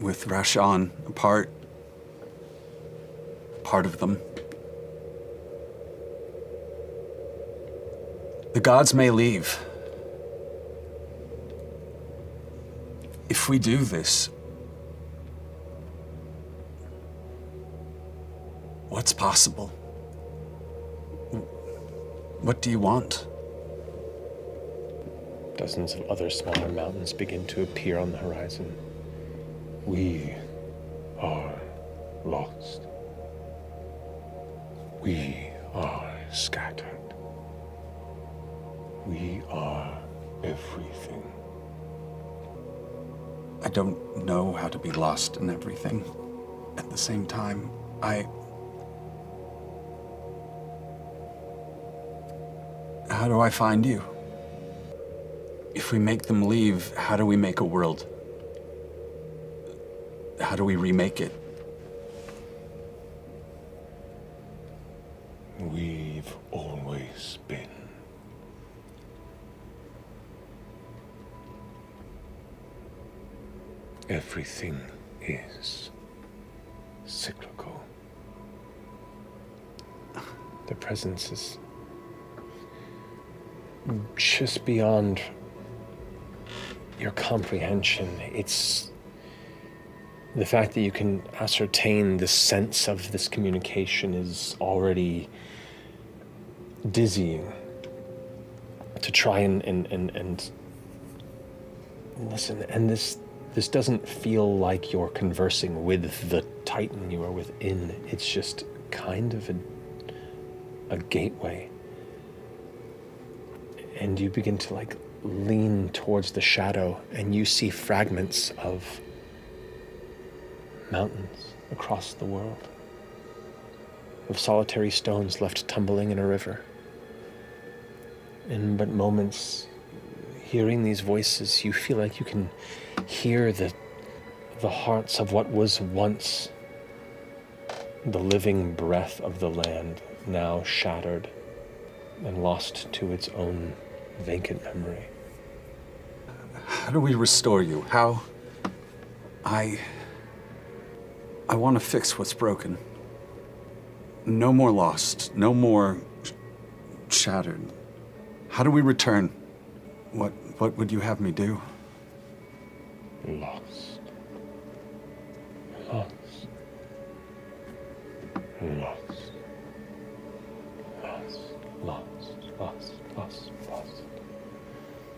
with Rashan, a part of them. The gods may leave. If we do this, what's possible? What do you want? Dozens of other smaller mountains begin to appear on the horizon. We are lost. We are scattered. We are everything. I don't know how to be lost in everything. At the same time, how do I find you? If we make them leave, how do we make a world? How do we remake it? We've always been. Everything is cyclical. The presence is just beyond your comprehension. It's the fact that you can ascertain the sense of this communication is already dizzying. To try and listen, and this doesn't feel like you're conversing with the Titan you are within. It's just kind of a gateway. And you begin to lean towards the shadow, and you see fragments of mountains across the world, of solitary stones left tumbling in a river. In but moments, hearing these voices, you feel like you can hear the hearts of what was once the living breath of the land, now shattered and lost to its own vacant memory. How do we restore you? How? I want to fix what's broken. No more lost. No more shattered. How do we return? What would you have me do? Lost. Lost. Lost. Lost. Lost. Lost. Lost.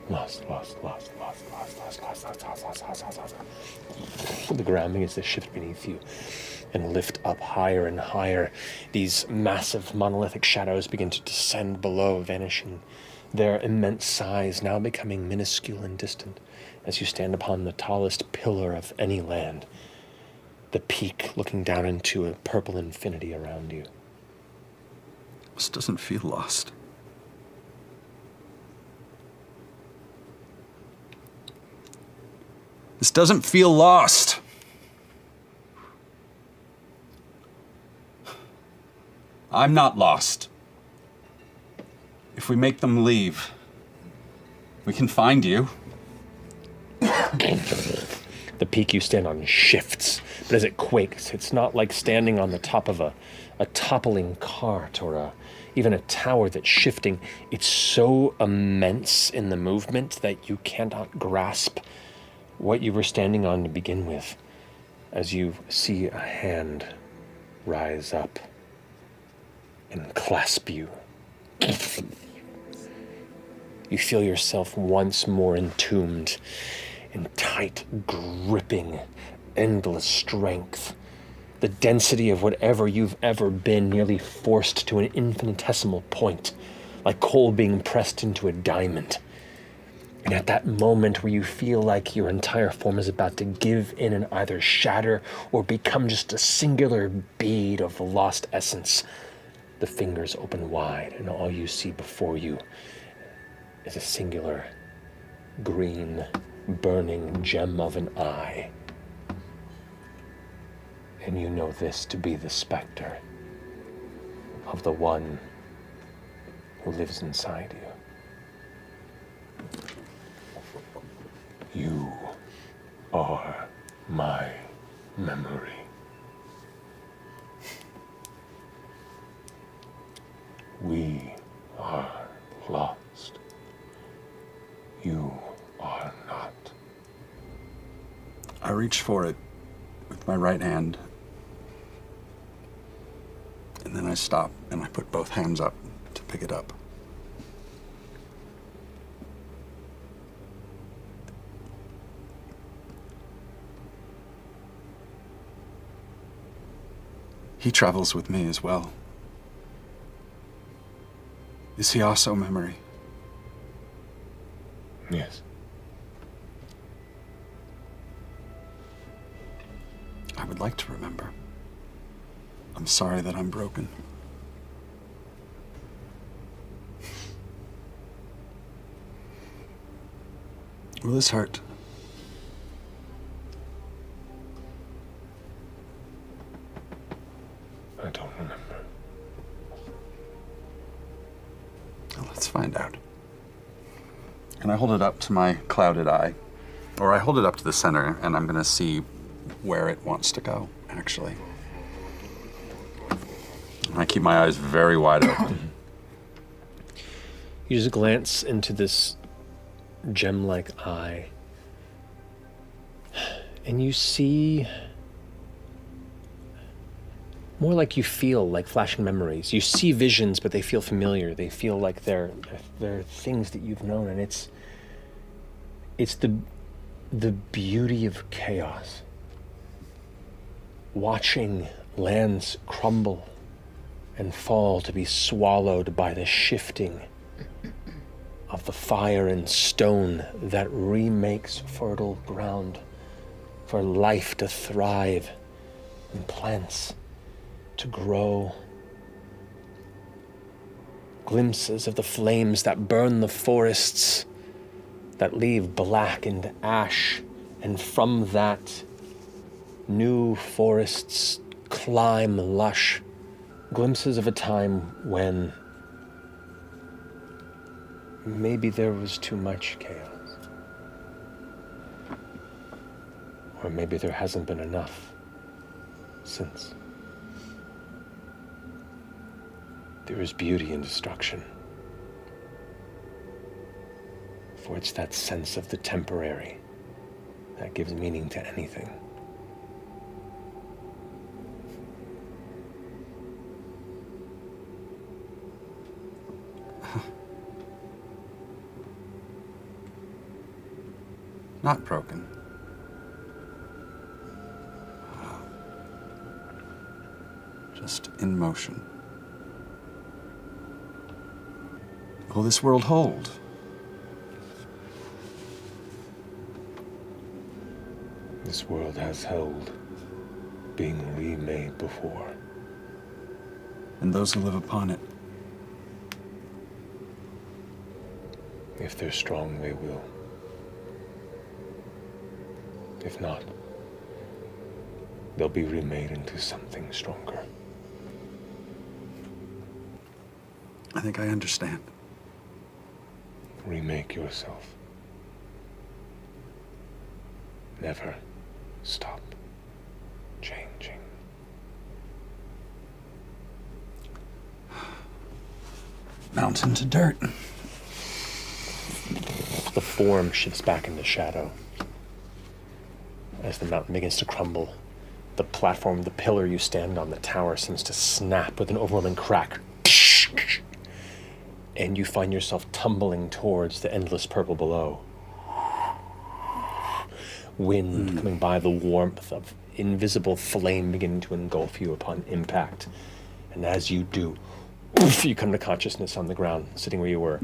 Lost. Lost. Lost. Lost. Lost. Lost. Lost. Lost. Lost. Lost. The ground begins to shift beneath you and lift up higher and higher. These massive monolithic shadows begin to descend below, vanishing their immense size now becoming minuscule and distant as you stand upon the tallest pillar of any land, the peak looking down into a purple infinity around you. This doesn't feel lost. This doesn't feel lost. I'm not lost. If we make them leave, we can find you. The peak you stand on shifts, but as it quakes, it's not like standing on the top of a toppling cart or even a tower that's shifting. It's so immense in the movement that you cannot grasp what you were standing on to begin with, as you see a hand rise up and clasp you. You feel yourself once more entombed in tight, gripping, endless strength. The density of whatever you've ever been nearly forced to an infinitesimal point, like coal being pressed into a diamond. And at that moment where you feel like your entire form is about to give in and either shatter or become just a singular bead of lost essence, the fingers open wide and all you see before you is a singular green, burning gem of an eye. And you know this to be the specter of the one who lives inside you. You are my memory. We are lost. You are not. I reach for it with my right hand, and then I stop and I put both hands up to pick it up. He travels with me as well. Is he also memory? Yes. I would like to remember. I'm sorry that I'm broken. Will this hurt? I don't remember. Well, let's find out. And I hold it up to my clouded eye, or I hold it up to the center, and I'm gonna see where it wants to go, actually. And I keep my eyes very wide open. You just glance into this gem-like eye, and you see more like you feel, like flashing memories. You see visions, but they feel familiar. They feel like they're things that you've known, and it's the beauty of chaos. Watching lands crumble and fall to be swallowed by the shifting of the fire and stone that remakes fertile ground for life to thrive and plants to grow. Glimpses of the flames that burn the forests, that leave blackened ash, and from that, new forests climb lush. Glimpses of a time when maybe there was too much chaos. Or maybe there hasn't been enough since. There is beauty in destruction. For it's that sense of the temporary that gives meaning to anything. Not broken. Just in motion. will this world hold? This world has held being remade before. And those who live upon it? If they're strong, they will. If not, they'll be remade into something stronger. I think I understand. Remake yourself. Never stop changing. Mountain to dirt. The form shifts back into shadow. As the mountain begins to crumble, the platform, the pillar you stand on, the tower seems to snap with an overwhelming crack. And you find yourself tumbling towards the endless purple below. Wind coming by, the warmth of invisible flame beginning to engulf you upon impact. And as you do, you come to consciousness on the ground, sitting where you were.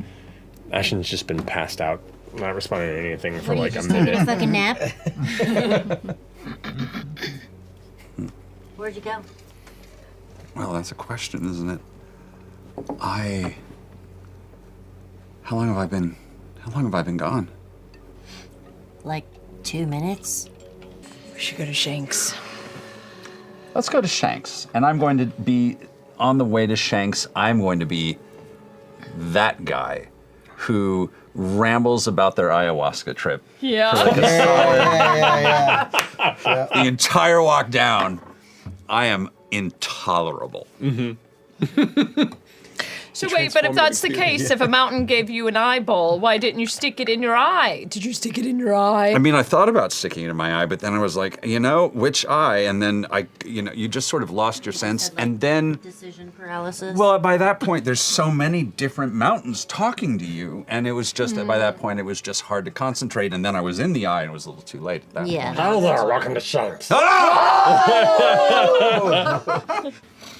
Ashton's just been passed out, not responding to anything for like a minute. A fucking nap? Where'd you go? Well, that's a question, isn't it? How long have I been gone? Like 2 minutes? We should go to Shanks. Let's go to Shanks. And I'm going to be on the way to Shanks. I'm going to be that guy who rambles about their ayahuasca trip. Yeah. For like a solid- The entire walk down, I am intolerable. So wait, but if that's the case, if a mountain gave you an eyeball, why didn't you stick it in your eye? Did you stick it in your eye? I mean, I thought about sticking it in my eye, but then I was like, which eye? And then you just sort of lost your sense. And then, Decision paralysis? well, by that point, there's so many different mountains talking to you. And it was just, by that point, it was just hard to concentrate. And then I was in the eye and it was a little too late at that Yeah. point. Hello there, welcome to Shanks.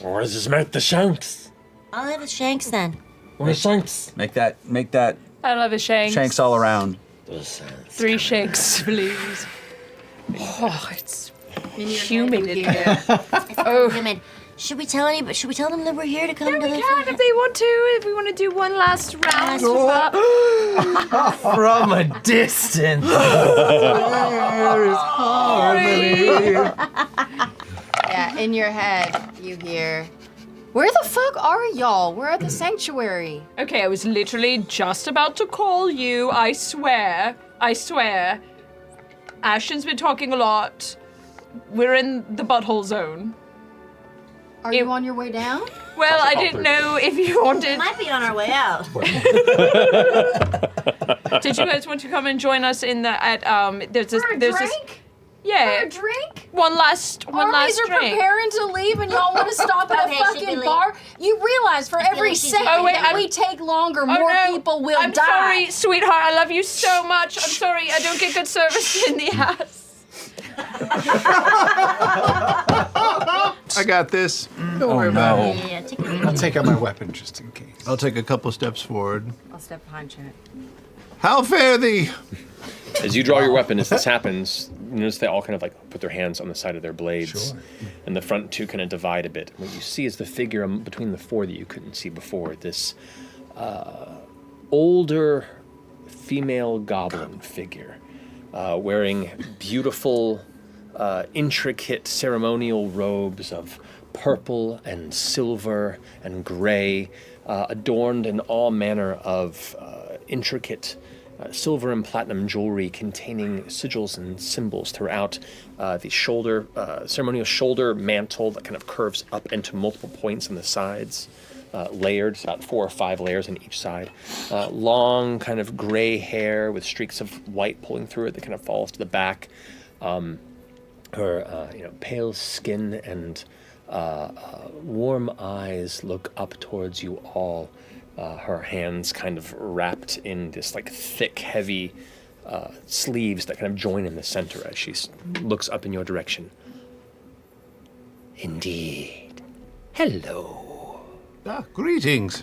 Or is this meant the Shanks? I'll have a Shanks then. Or Shanks? Make that I love a Shanks. Shanks all around. 3 Shanks, please. Oh, it's humid in here. here. Oh, humid. Should we tell them that we're here to come to the... We can if they want to. If we want to do one last round. From a distance. There is harmony. Yeah, in your head, you hear, where the fuck are y'all? We're at the sanctuary. Okay, I was literally just about to call you. I swear. Ashton's been talking a lot. We're in the butthole zone. Are you on your way down? Well, I didn't know if you wanted... Might be on our way out. Did you guys want to come and join us in the there's For a drink? For a drink? One last Armies are drink. preparing to leave and y'all want to stop at a Okay, she fucking can bar? You realize for every like she's second Oh, wait, that I'm- we take longer, Oh, more no. people will I'm die. sorry, sweetheart. I love you so much. I'm sorry. I don't get good service in the ass. I got this. Don't worry about it. Yeah, take it I'll take out my weapon just in case. I'll take a couple steps forward. I'll step behind Chet. How fare thee? As you draw your weapon, as this happens, you notice they all kind of like put their hands on the side of their blades. Sure. And the front two kind of divide a bit. What you see is the figure between the four that you couldn't see before. This older female goblin figure wearing beautiful, intricate ceremonial robes of purple and silver and gray, adorned in all manner of intricate silver and platinum jewelry containing sigils and symbols throughout the shoulder, ceremonial shoulder mantle that kind of curves up into multiple points on the sides, layered, about 4 or 5 layers on each side. Long kind of gray hair with streaks of white pulling through it that kind of falls to the back. Her pale skin and warm eyes look up towards you all. Her hands kind of wrapped in this like thick, heavy sleeves that kind of join in the center as she looks up in your direction. Indeed. Hello. Greetings.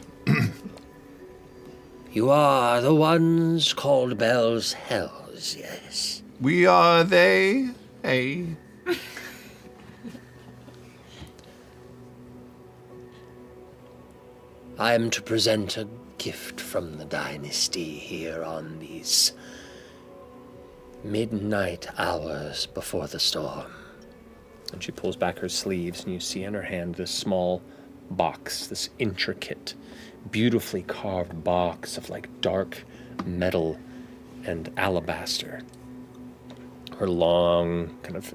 You are the ones called Bell's Hells, yes. We are they, eh? I am to present a gift from the Dynasty here on these midnight hours before the storm. And she pulls back her sleeves, and you see in her hand this small box, this intricate, beautifully carved box of like dark metal and alabaster. Her long, kind of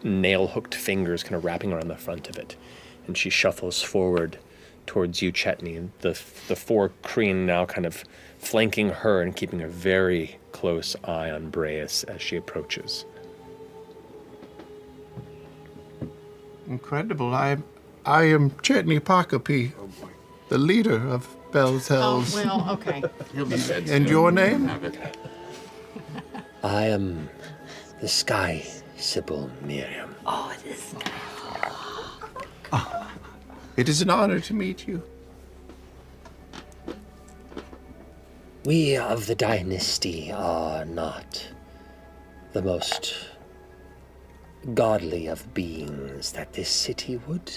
nail-hooked fingers kind of wrapping around the front of it. And she shuffles forward towards you, Chetney, the four Kreen now kind of flanking her and keeping a very close eye on Braius as she approaches. Incredible. I am Chetney Parkapi, the leader of Bell's Hells. Oh, well, okay. And your name? I am the Sky Sybil Miriam. Oh, this guy. It is an honor to meet you. We of the Dynasty are not the most godly of beings that this city would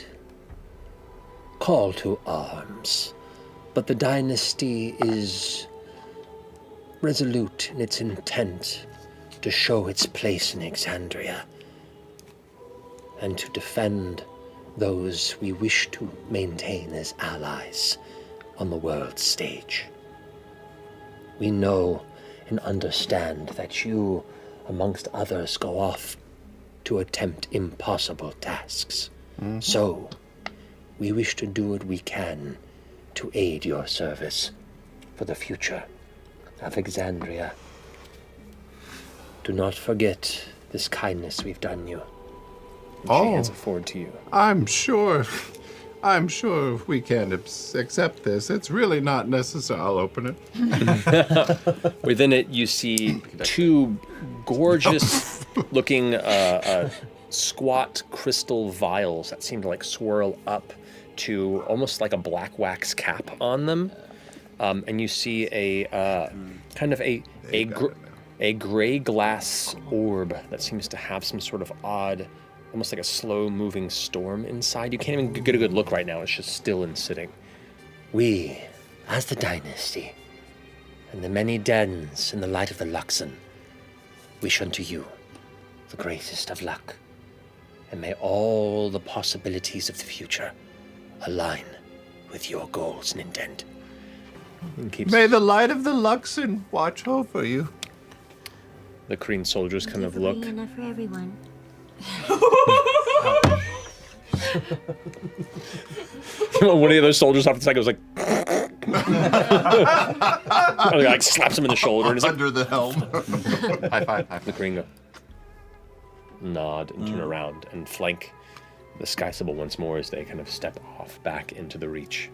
call to arms. But the Dynasty is resolute in its intent to show its place in Exandria and to defend those we wish to maintain as allies on the world stage. We know and understand that you, amongst others, go off to attempt impossible tasks. Mm-hmm. So, we wish to do what we can to aid your service for the future of Exandria. Do not forget this kindness we've done you. And she hands it forward to you. I'm sure we can accept this. It's really not necessary. I'll open it. Within it, you see two gorgeous-looking squat crystal vials that seem to like swirl up to almost like a black wax cap on them, and you see a kind of a gray glass orb that seems to have some sort of odd, almost like a slow-moving storm inside. You can't even get a good look right now. It's just still and sitting. We, as the Dynasty, and the many dens in the light of the Luxon, wish unto you the greatest of luck, and may all the possibilities of the future align with your goals and intent. May the light of the Luxon watch over you. The Kreen soldiers kind of look. Enough for everyone. One of the other soldiers off the side goes like, like slaps him in the shoulder and is like, Under the helm. high five. The Kreen go, nod and turn around and flank the Sky Sybil once more as they kind of step off back into the Reach.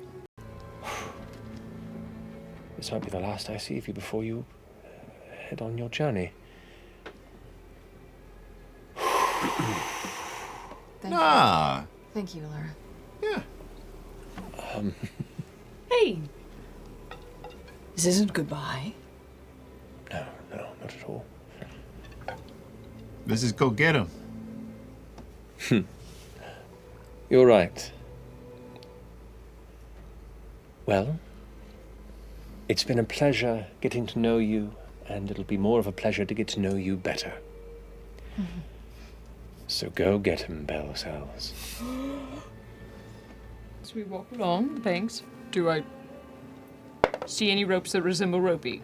This might be the last I see of you before you head on your journey. Thank you, Laura. Yeah. Hey. This isn't goodbye. No, not at all. This is go get him. You're right. Well, it's been a pleasure getting to know you, and it'll be more of a pleasure to get to know you better. Mm-hmm. So go get him, Bell's Hells. As we walk along, thanks. Do I see any ropes that resemble Ropey?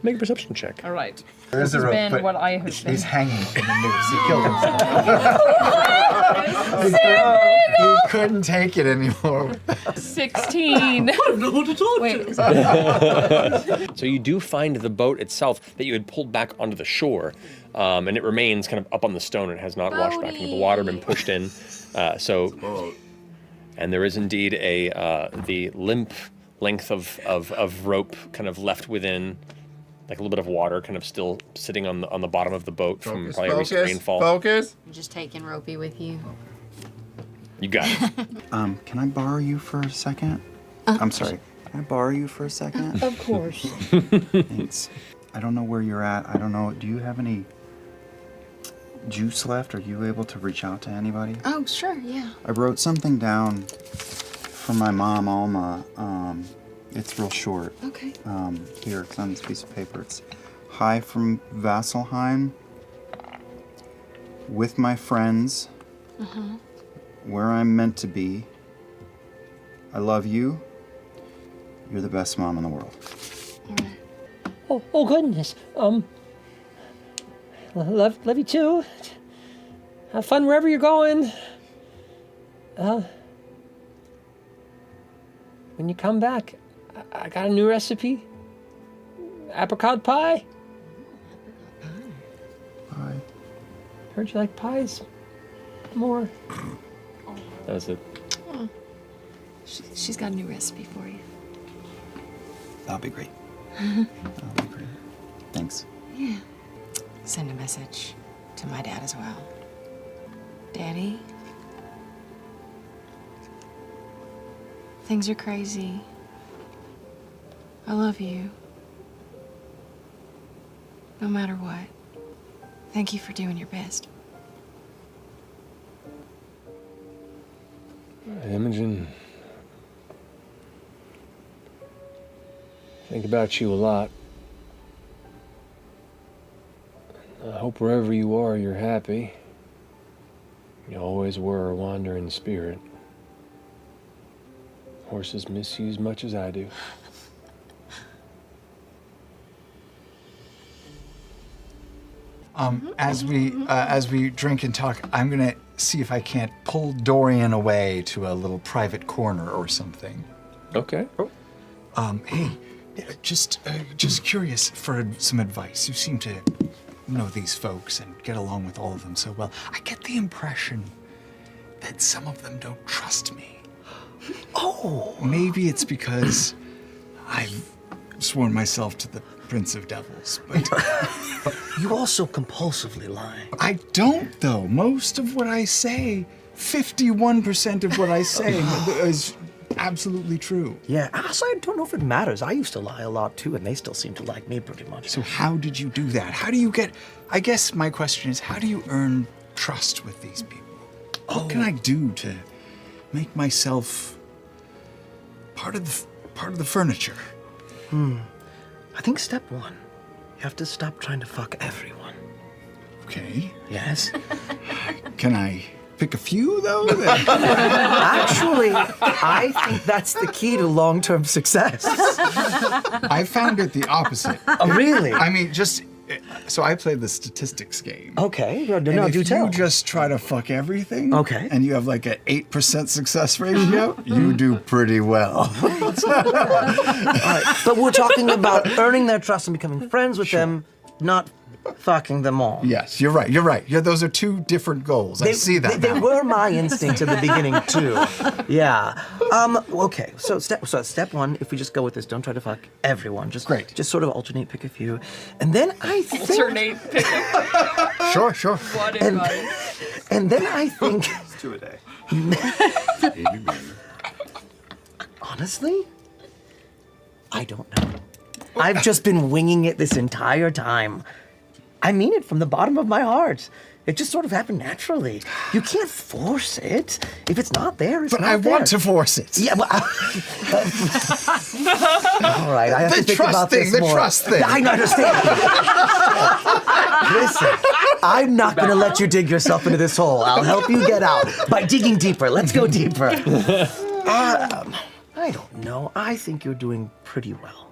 Make a perception check. All right. There is a rope, been but what I have he's been. hanging in the noose. He killed himself. He couldn't take it anymore. 16. I don't know what to talk Wait. So you do find the boat itself that you had pulled back onto the shore, and it remains kind of up on the stone and has not washed back into the water, been pushed in. And there is indeed the limp length of rope kind of left within, like a little bit of water kind of still sitting on the bottom of the boat from probably a recent rainfall. Focus. I'm just taking Ropey with you. You got it. Can I borrow you for a second? I'm sorry. Can I borrow you for a second? Of course. Thanks. I don't know where you're at. I don't know. Do you have any juice left? Are you able to reach out to anybody? Oh, sure, yeah. I wrote something down for my mom, Alma. It's real short. Okay. Here, it's on this piece of paper. It's hi from Vasselheim. With my friends. Where I'm meant to be. I love you. You're the best mom in the world. Oh goodness. Love you too. Have fun wherever you're going. When you come back, I got a new recipe. Apricot pie. Pie. Heard you like pies more. That was it. She's got a new recipe for you. That'll be great. That'll be great. Thanks. Yeah. Send a message to my dad as well. Daddy, things are crazy. I love you. No matter what. Thank you for doing your best. Imogen, think about you a lot. I hope wherever you are, you're happy. You always were a wandering spirit. Horses miss you as much as I do. As we drink and talk, I'm gonna see if I can't pull Dorian away to a little private corner or something. Okay. Hey, just curious for some advice. You seem to know these folks and get along with all of them so well. I get the impression that some of them don't trust me. Oh! Maybe it's because I've sworn myself to the Prince of Devils, but... You also compulsively lie. I don't, though. Most of what I say, 51% of what I say is absolutely true. Yeah, also, I don't know if it matters. I used to lie a lot, too, and they still seem to like me pretty much. So how did you do that? How do you get... I guess my question is, how do you earn trust with these people? What can I do to make myself part of the furniture? I think step one, you have to stop trying to fuck everyone. Okay. Yes? Can I pick a few, though? Actually, I think that's the key to long-term success. I found it the opposite. Oh, really? I mean, so I played the statistics game. Okay, And no, do if tell. you just try to fuck everything, okay, and you have like an 8% success ratio, you do pretty well. All right, but we're talking about earning their trust and becoming friends with them, not fucking them all. Yes, you're right. Yeah, those are two different goals. I see that They now. were my instinct at the beginning too. Yeah. Okay. So step one, if we just go with this, don't try to fuck everyone. Just Just sort of alternate, pick a few, and then I think Alternate, pick a Sure. What advice? And then I think. It's 2 a day. Honestly, I don't know. I've just been winging it this entire time. I mean it from the bottom of my heart. It just sort of happened naturally. You can't force it. If it's not there, it's But not I there. want to force it. Yeah, well, all right, I have to think about this more. The trust thing. I understand. Listen, I'm not going to let you dig yourself into this hole. I'll help you get out by digging deeper. Let's go deeper. I don't know. I think you're doing pretty well.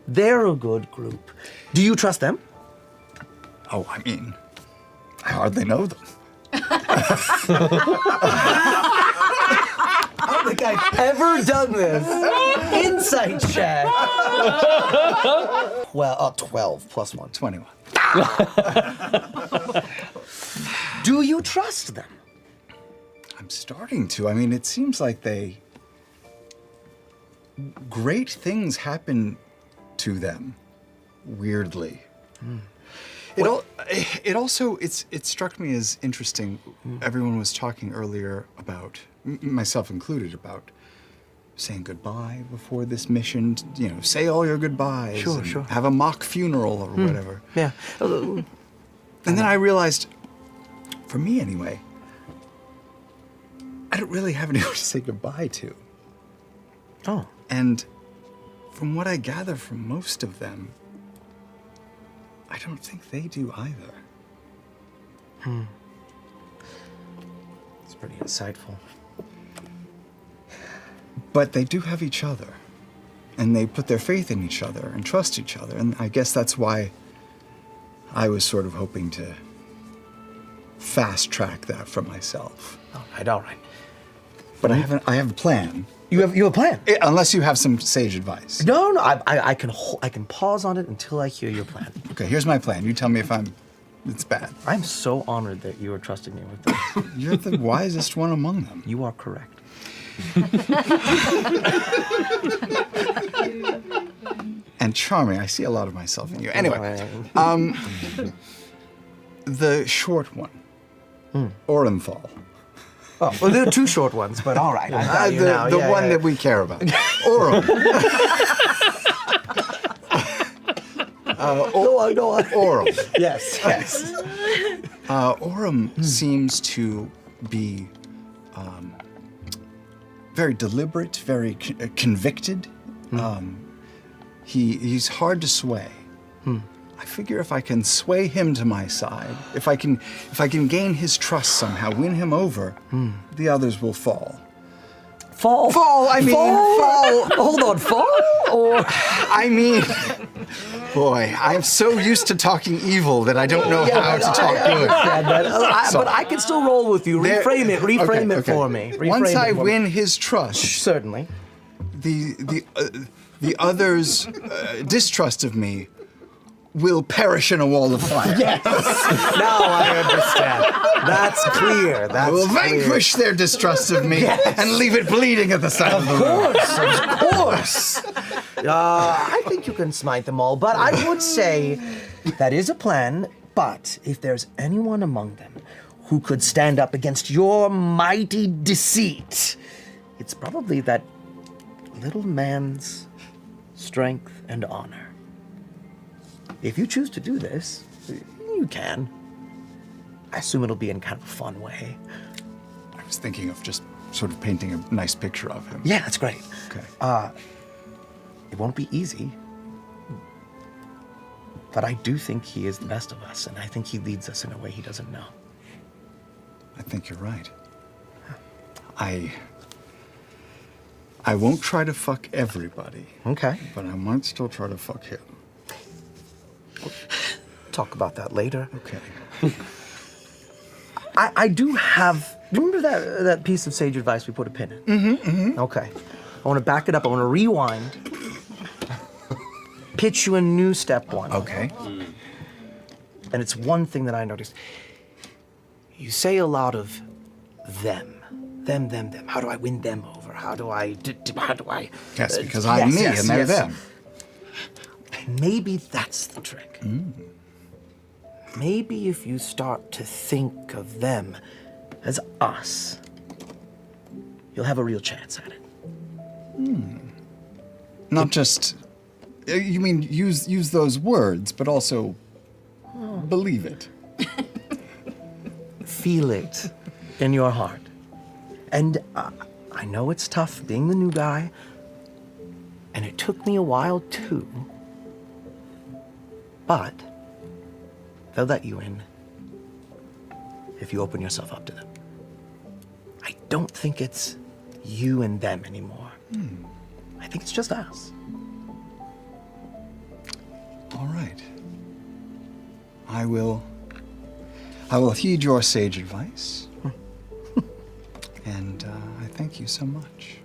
They're a good group. Do you trust them? Oh, I mean, I hardly know them. I don't think I've ever done this. Insight check. Well, 12 plus 1. 21. Do you trust them? I'm starting to. I mean, it seems like great things happen to them, weirdly. It also struck me as interesting. Everyone was talking earlier about, myself included, about saying goodbye before this mission. Say all your goodbyes. Sure, and sure. Have a mock funeral or whatever. Yeah. And then I realized, for me anyway, I don't really have anyone to say goodbye to. Oh. And from what I gather from most of them, I don't think they do either. It's pretty insightful. But they do have each other. And they put their faith in each other and trust each other. And I guess that's why I was sort of hoping to fast track that for myself. All right. But I have a plan. You have a plan? Unless you have some sage advice. No, I can pause on it until I hear your plan. Okay, here's my plan. You tell me if it's bad. I'm so honored that you are trusting me with this. You're the wisest one among them. You are correct. And charming. I see a lot of myself in you. Anyway, the short one, Orenthal. Oh, well, there are two short ones, but all right. The one that we care about. Orym. Go on. Orym. Yes. Orym seems to be very deliberate, very convicted. He's hard to sway. I figure if I can sway him to my side, if I can gain his trust somehow, win him over, the others will fall. Fall? Fall! I mean, fall! Hold on, fall? Or I mean, boy, I'm so used to talking evil that I don't know how to talk good. But I can still roll with you. Reframe it for me. Once I win his trust, certainly, the others' distrust of me will perish in a wall of fire. Yes. Now I understand. That's clear. I will vanquish their distrust of me and leave it bleeding at the side of the road. Of course. I think you can smite them all, but I would say that is a plan. But if there's anyone among them who could stand up against your mighty deceit, it's probably that little man's strength and honor. If you choose to do this, you can. I assume it'll be in kind of a fun way. I was thinking of just sort of painting a nice picture of him. Yeah, that's great. Okay. It won't be easy, but I do think he is the best of us, and I think he leads us in a way he doesn't know. I think you're right. I won't try to fuck everybody. Okay. But I might still try to fuck him. Talk about that later. Okay. I do have. Remember that piece of sage advice we put a pin in? Okay. I want to back it up. I want to rewind. Pitch you a new step one. Okay. And it's one thing that I noticed. You say a lot of them. Them. How do I win them over? How do I? Yes, because I'm me and they're them. Maybe that's the trick. Maybe if you start to think of them as us, you'll have a real chance at it. Not just, you mean use those words, but also believe it. Feel it in your heart. And I know it's tough being the new guy, and it took me a while too. But they'll let you in if you open yourself up to them. I don't think it's you and them anymore. I think it's just us. All right. I will heed your sage advice. And I thank you so much.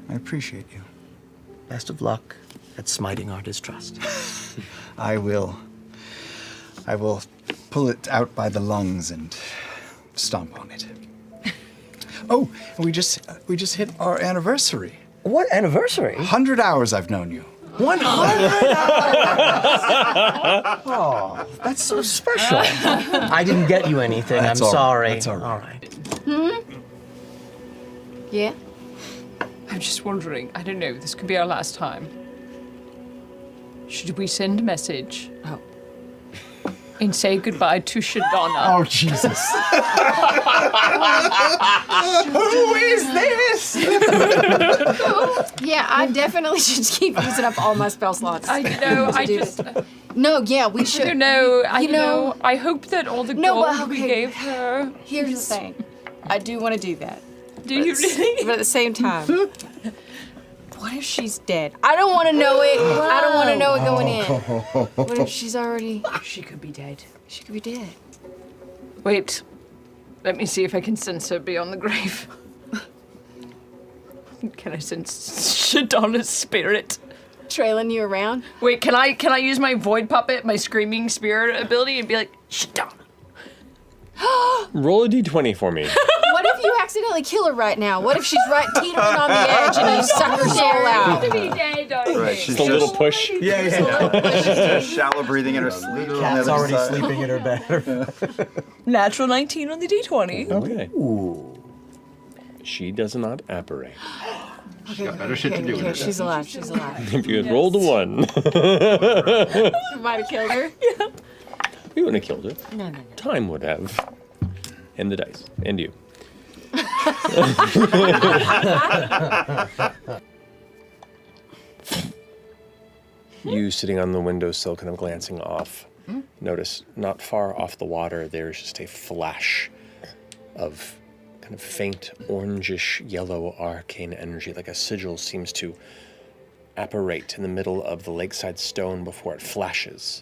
I appreciate you. Best of luck at smiting our distrust. I will pull it out by the lungs and stomp on it. Oh, we just hit our anniversary. What anniversary? 100 hours I've known you. 100 hours! Oh, that's so special. I didn't get you anything. That's I'm all right. sorry. That's all right. Yeah? I'm just wondering, I don't know, this could be our last time. Should we send a message? And say goodbye to Zhudanna? Oh, Jesus. Who is this? Yeah, I definitely should keep using up all my spell slots. I know, I do just... this. No, yeah, we should. I don't know, I hope that all the No, gold but we okay. gave her... Here's the thing. I do want to do that. Do you really? But at the same time, what if she's dead? I don't want to know it. I don't want to know it going in. What if she's already... She could be dead. She could be dead. Wait. Let me see if I can sense her beyond the grave. Can I sense Zhudanna's spirit? Trailing you around? Wait, can I use my void puppet, my screaming spirit ability, and be like, Zhudanna? Roll a d20 for me. What if you accidentally kill her right now? What if she's right teetering on the edge and you suck her soul out? To be dead, darling. Right, she's Just a little push. Yeah. She's just shallow breathing in her sleep. Cat's already sleeping in her bed. Natural 19 on the d20. Okay. She does not apparate. Okay, better shit to do with it. She's alive. She's alive. If you had rolled a 1, You might have killed her. we wouldn't have killed her. No. Time would have. And the dice. And you. You sitting on the windowsill, kind of glancing off, notice not far off the water, there's just a flash of kind of faint orangish yellow arcane energy, like a sigil seems to apparate in the middle of the lakeside stone before it flashes.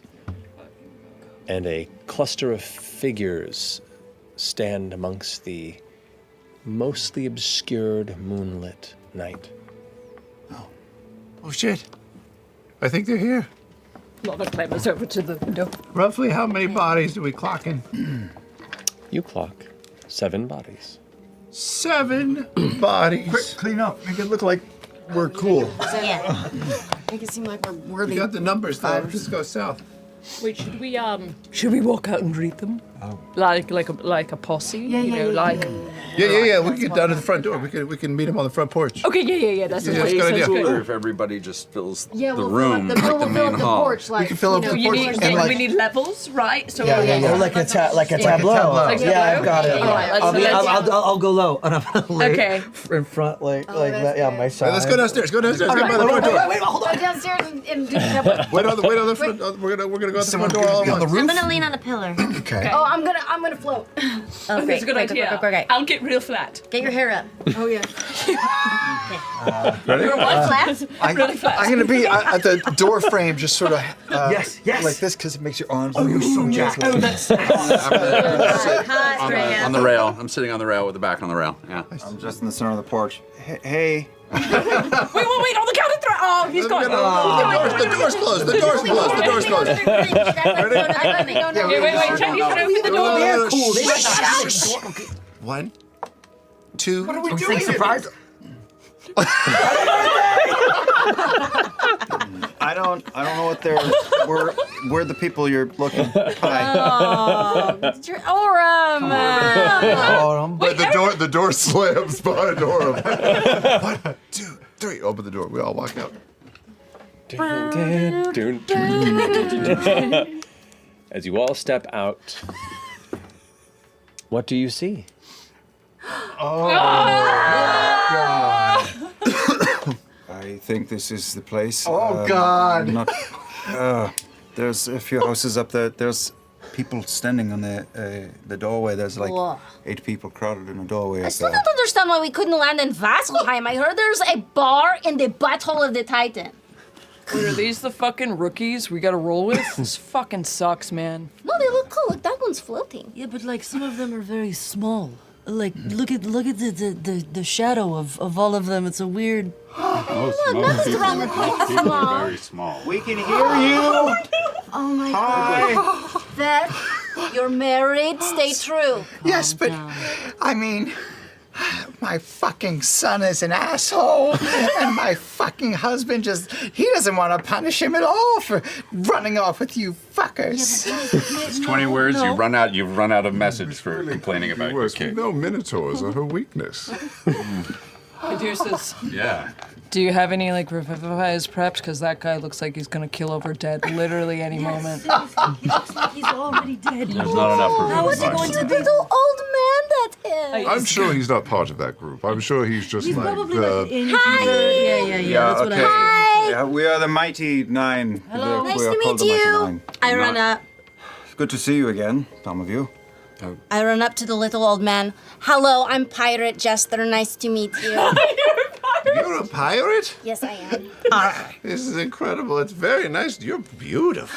And a cluster of figures stand amongst the mostly obscured moonlit night. Oh, shit. I think they're here. Laudna clambers over to the window. Roughly how many bodies do we clock in? You clock 7 bodies. 7 bodies. Quick, clean up. Make it look like we're cool. Yeah. Make it seem like we're worthy. We got the numbers, though. Just go south. Wait, should we walk out and greet them? Like a posse? Yeah. Yeah. We can get down to the front door. We can meet them on the front porch. Okay, yeah. That's Yeah, the that's way. a good Sounds idea. good. Cooler if everybody just fills Yeah, the we'll room, fill up like the we'll fill main up the hall. porch, like, can fill up you the know, You porch need, and like- we need levels, right? So Yeah. Or like a tableau. Like Yeah, I've tableau? got it. Okay, all right, I'll go low, and I'm gonna lay Okay. in front, like that's that. Yeah, good. my Hey, side. let's go downstairs. Go downstairs. Get by the front door. Wait, hold on. Go downstairs and do the Wait on the front. We're gonna go to the front door all at on the once. roof? I'm gonna lean on a pillar. Okay. Oh, I'm gonna float. Oh, That's a good idea. Great. I'll get real flat. Get your hair up. Oh yeah. Flat? I'm gonna be at the door frame, just sort of Yes. like this, because it makes your arms. Oh, you're so jacked. Oh, that's. Hot, Rhea. On the rail. I'm sitting on the rail with the back on the rail. Yeah. I'm just in the center of the porch. Hey. Wait, on the count of 3. Oh, he's gone. The door's closed. The door's closed. The door's closed. Wait, Chet, you should open the door. They're cool. They like 1, 2. What are we doing? Surprise. I don't know what they're. We're the people you're looking. Hi. Orym. The door slams behind Orym. 1, 2, 3. Open the door. We all walk out. As you all step out, what do you see? I think this is the place. Oh, God. I'm not, there's a few houses up there. There's people standing on the doorway. There's like Whoa. 8 people crowded in a doorway. I still don't understand why we couldn't land in Vasselheim. I heard there's a bar in the butthole of the Titan. Wait, are these the fucking rookies we gotta roll with? This fucking sucks, man. No, they look cool. Look, that one's floating. Yeah, but like some of them are very small. Like look at the shadow of all of them. It's a weird. Nothing's wrong with being small. Very small. We can hear you. Oh my God. That you're married. Stay true. Yes, but I mean, my fucking son is an asshole, and my fucking husband he doesn't want to punish him at all for running off with you fuckers. It's 20 words. You've run out of message for complaining about your kid. No minotaurs are her weakness. Caduceus, Yeah. do you have any like revivifiers prepped? Because that guy looks like he's gonna kill over dead literally any moment. He looks like he's already dead. There's not enough for How is he going to be? Little old man that is. I'm sure he's not part of that group. I'm sure he's just He's like probably the. like in. Yeah. That's what I. Hi. Yeah, we are the Mighty Nine. Hello. Nice We are to called meet the Mighty you. Nine. I run up. Good to see you again, some of you. I run up to the little old man. Hello, I'm Pirate Jester. Nice to meet you. You're a pirate? Yes, I am. This is incredible. It's very nice. You're beautiful.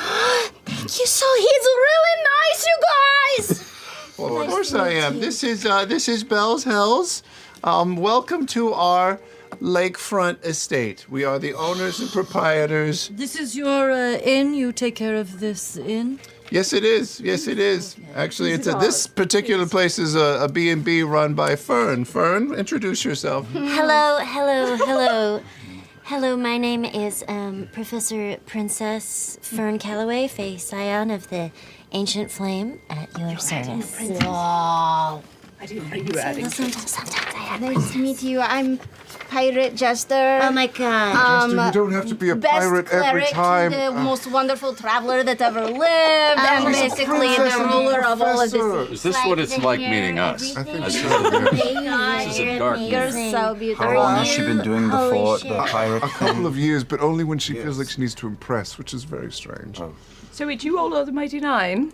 Thank you so. He's really nice, you guys. Well, of course I am. This is Bell's Hells. Welcome to our lakefront estate. We are the owners and proprietors. This is your inn. You take care of this inn. Yes, it is. Yes, it is. Actually, this particular place is a B&B run by Fern. Fern, introduce yourself. Hello. Hello, my name is Professor Princess Fern Calloway, Fae Scion of the Ancient Flame at your service. Wow. I didn't know you were adding. Sometimes I have. Nice to meet you. I'm Pirate Jester. Oh my god. Jester, you don't have to be a best pirate every cleric, time. the most wonderful traveler that ever lived, and basically the ruler of all of this. Is this what it's like meeting us? I think As so. This is a dark You're so beautiful. How long has she been doing the Holy shit. pirate A couple of years, but only when she feels like she needs to impress, which is very strange. So wait, you all are the Mighty Nine?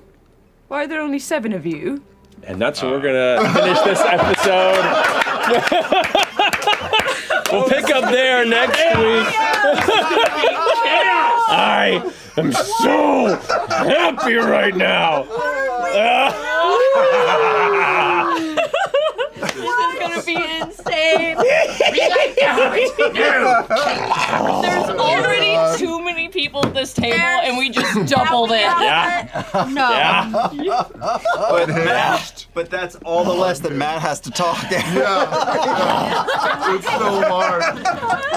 Why are there only 7 of you? And that's where we're gonna finish this episode. We'll pick up there next week. I am so happy right now. This is gonna be insane. There's already too many people at this table, and we just doubled it. Yeah. No. Yeah. But that's all the less that Matt has to talk. Yeah. It's so hard. I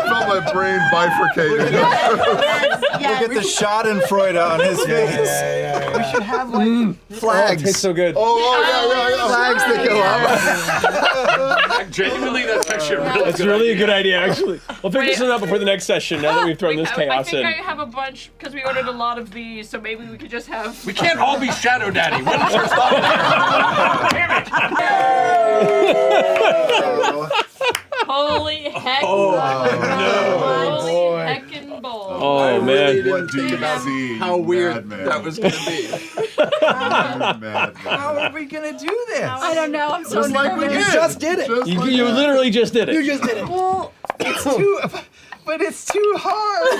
felt my brain bifurcated. Look at the Schadenfreude on his face. We should have like Flags. It's so good. Oh, yeah. flags that go up. Genuinely, that's actually a really That's really a good idea, actually. We'll pick this one up before the next session. Now that we've thrown this I chaos think in. I have a bunch because we ordered a lot of these, so maybe we could just have. We can't all be Shadow Daddy. When is your stop? Damn it! Holy heck! Oh, Holy heckin' balls! Oh, man. What do you see? How weird Madman? that was going to be. How are we gonna do this? I don't know. I'm so Just like we nervous. did. just did it. You literally just did it. You just did it. Well, It's too, but it's too hard.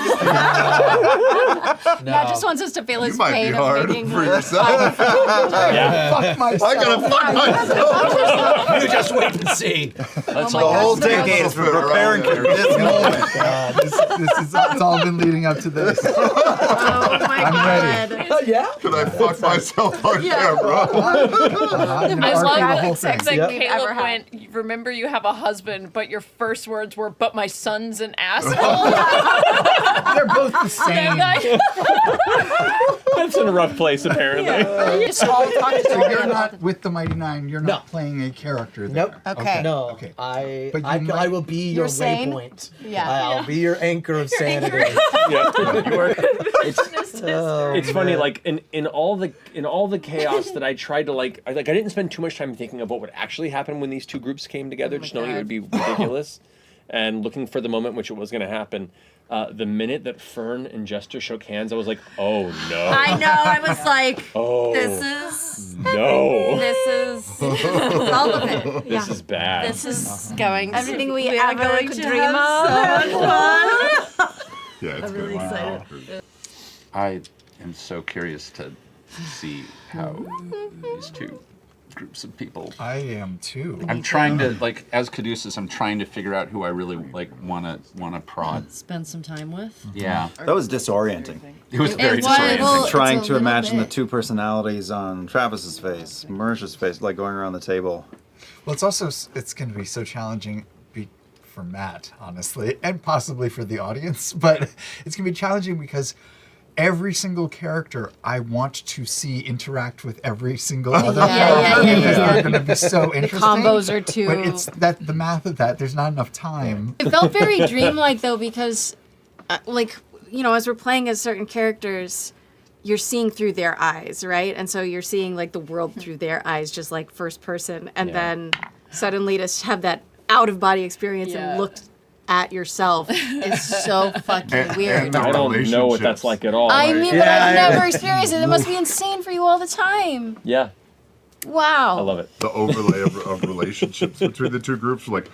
Matt just wants us to feel his You might pain be of hard making. for yourself. Yeah. Fuck myself. I gotta fuck myself. You just wait and see. That's The all. whole decade has been preparing for this moment. It's all been leading up to this. Oh my I'm god. Yeah. Can I fuck myself on camera? I love whole that thing. Caleb Ever had. went, remember you have a husband, but your first words were, but my son's an asshole. They're both the same. That's in a rough place, apparently. Just all talk to So you're Dorian. not with the Mighty Nine. You're not No. playing a character there. Nope. Okay. No. Okay. I But you might- I will be your You're sane? waypoint. Yeah. I'll be your anchor of sanity. It's funny, like in all the chaos that I tried to I didn't spend too much time thinking of what would actually happen when these two groups came together, just knowing it would be ridiculous, and looking for the moment in which it was going to happen. The minute that Fern and Jester shook hands, I was like, oh no. I know. I was like, Oh this is no. all of it. This is bad. This is going everything we are ever going could to dream have of. so much fun. Yeah, it's really good. excited. I am so curious to see how these two groups of people. I am too. I'm trying to as Caduceus, I'm trying to figure out who I really wanna prod. Spend some time with. Yeah, That was disorienting. it was very was. disorienting. Well, Trying it's a to little imagine the bit. two personalities on Travis's face, Mercer's face, like going around the table. Well, it's also it's going to be so challenging for Matt, honestly, and possibly for the audience. But it's going to be challenging because every single character I want to see interact with every single other Yeah. because they're going to be so interesting. combos are too- But it's that the math of that. There's not enough time. It felt very dreamlike though because, as we're playing as certain characters, you're seeing through their eyes, right? And so you're seeing like the world through their eyes, just like first person, and then suddenly to have that out of body experience and look at yourself is so fucking weird. I don't know what that's like at all. I mean, but I've never experienced it. It must be insane for you all the time. Yeah. Wow. I love it. The overlay of relationships between the two groups, like.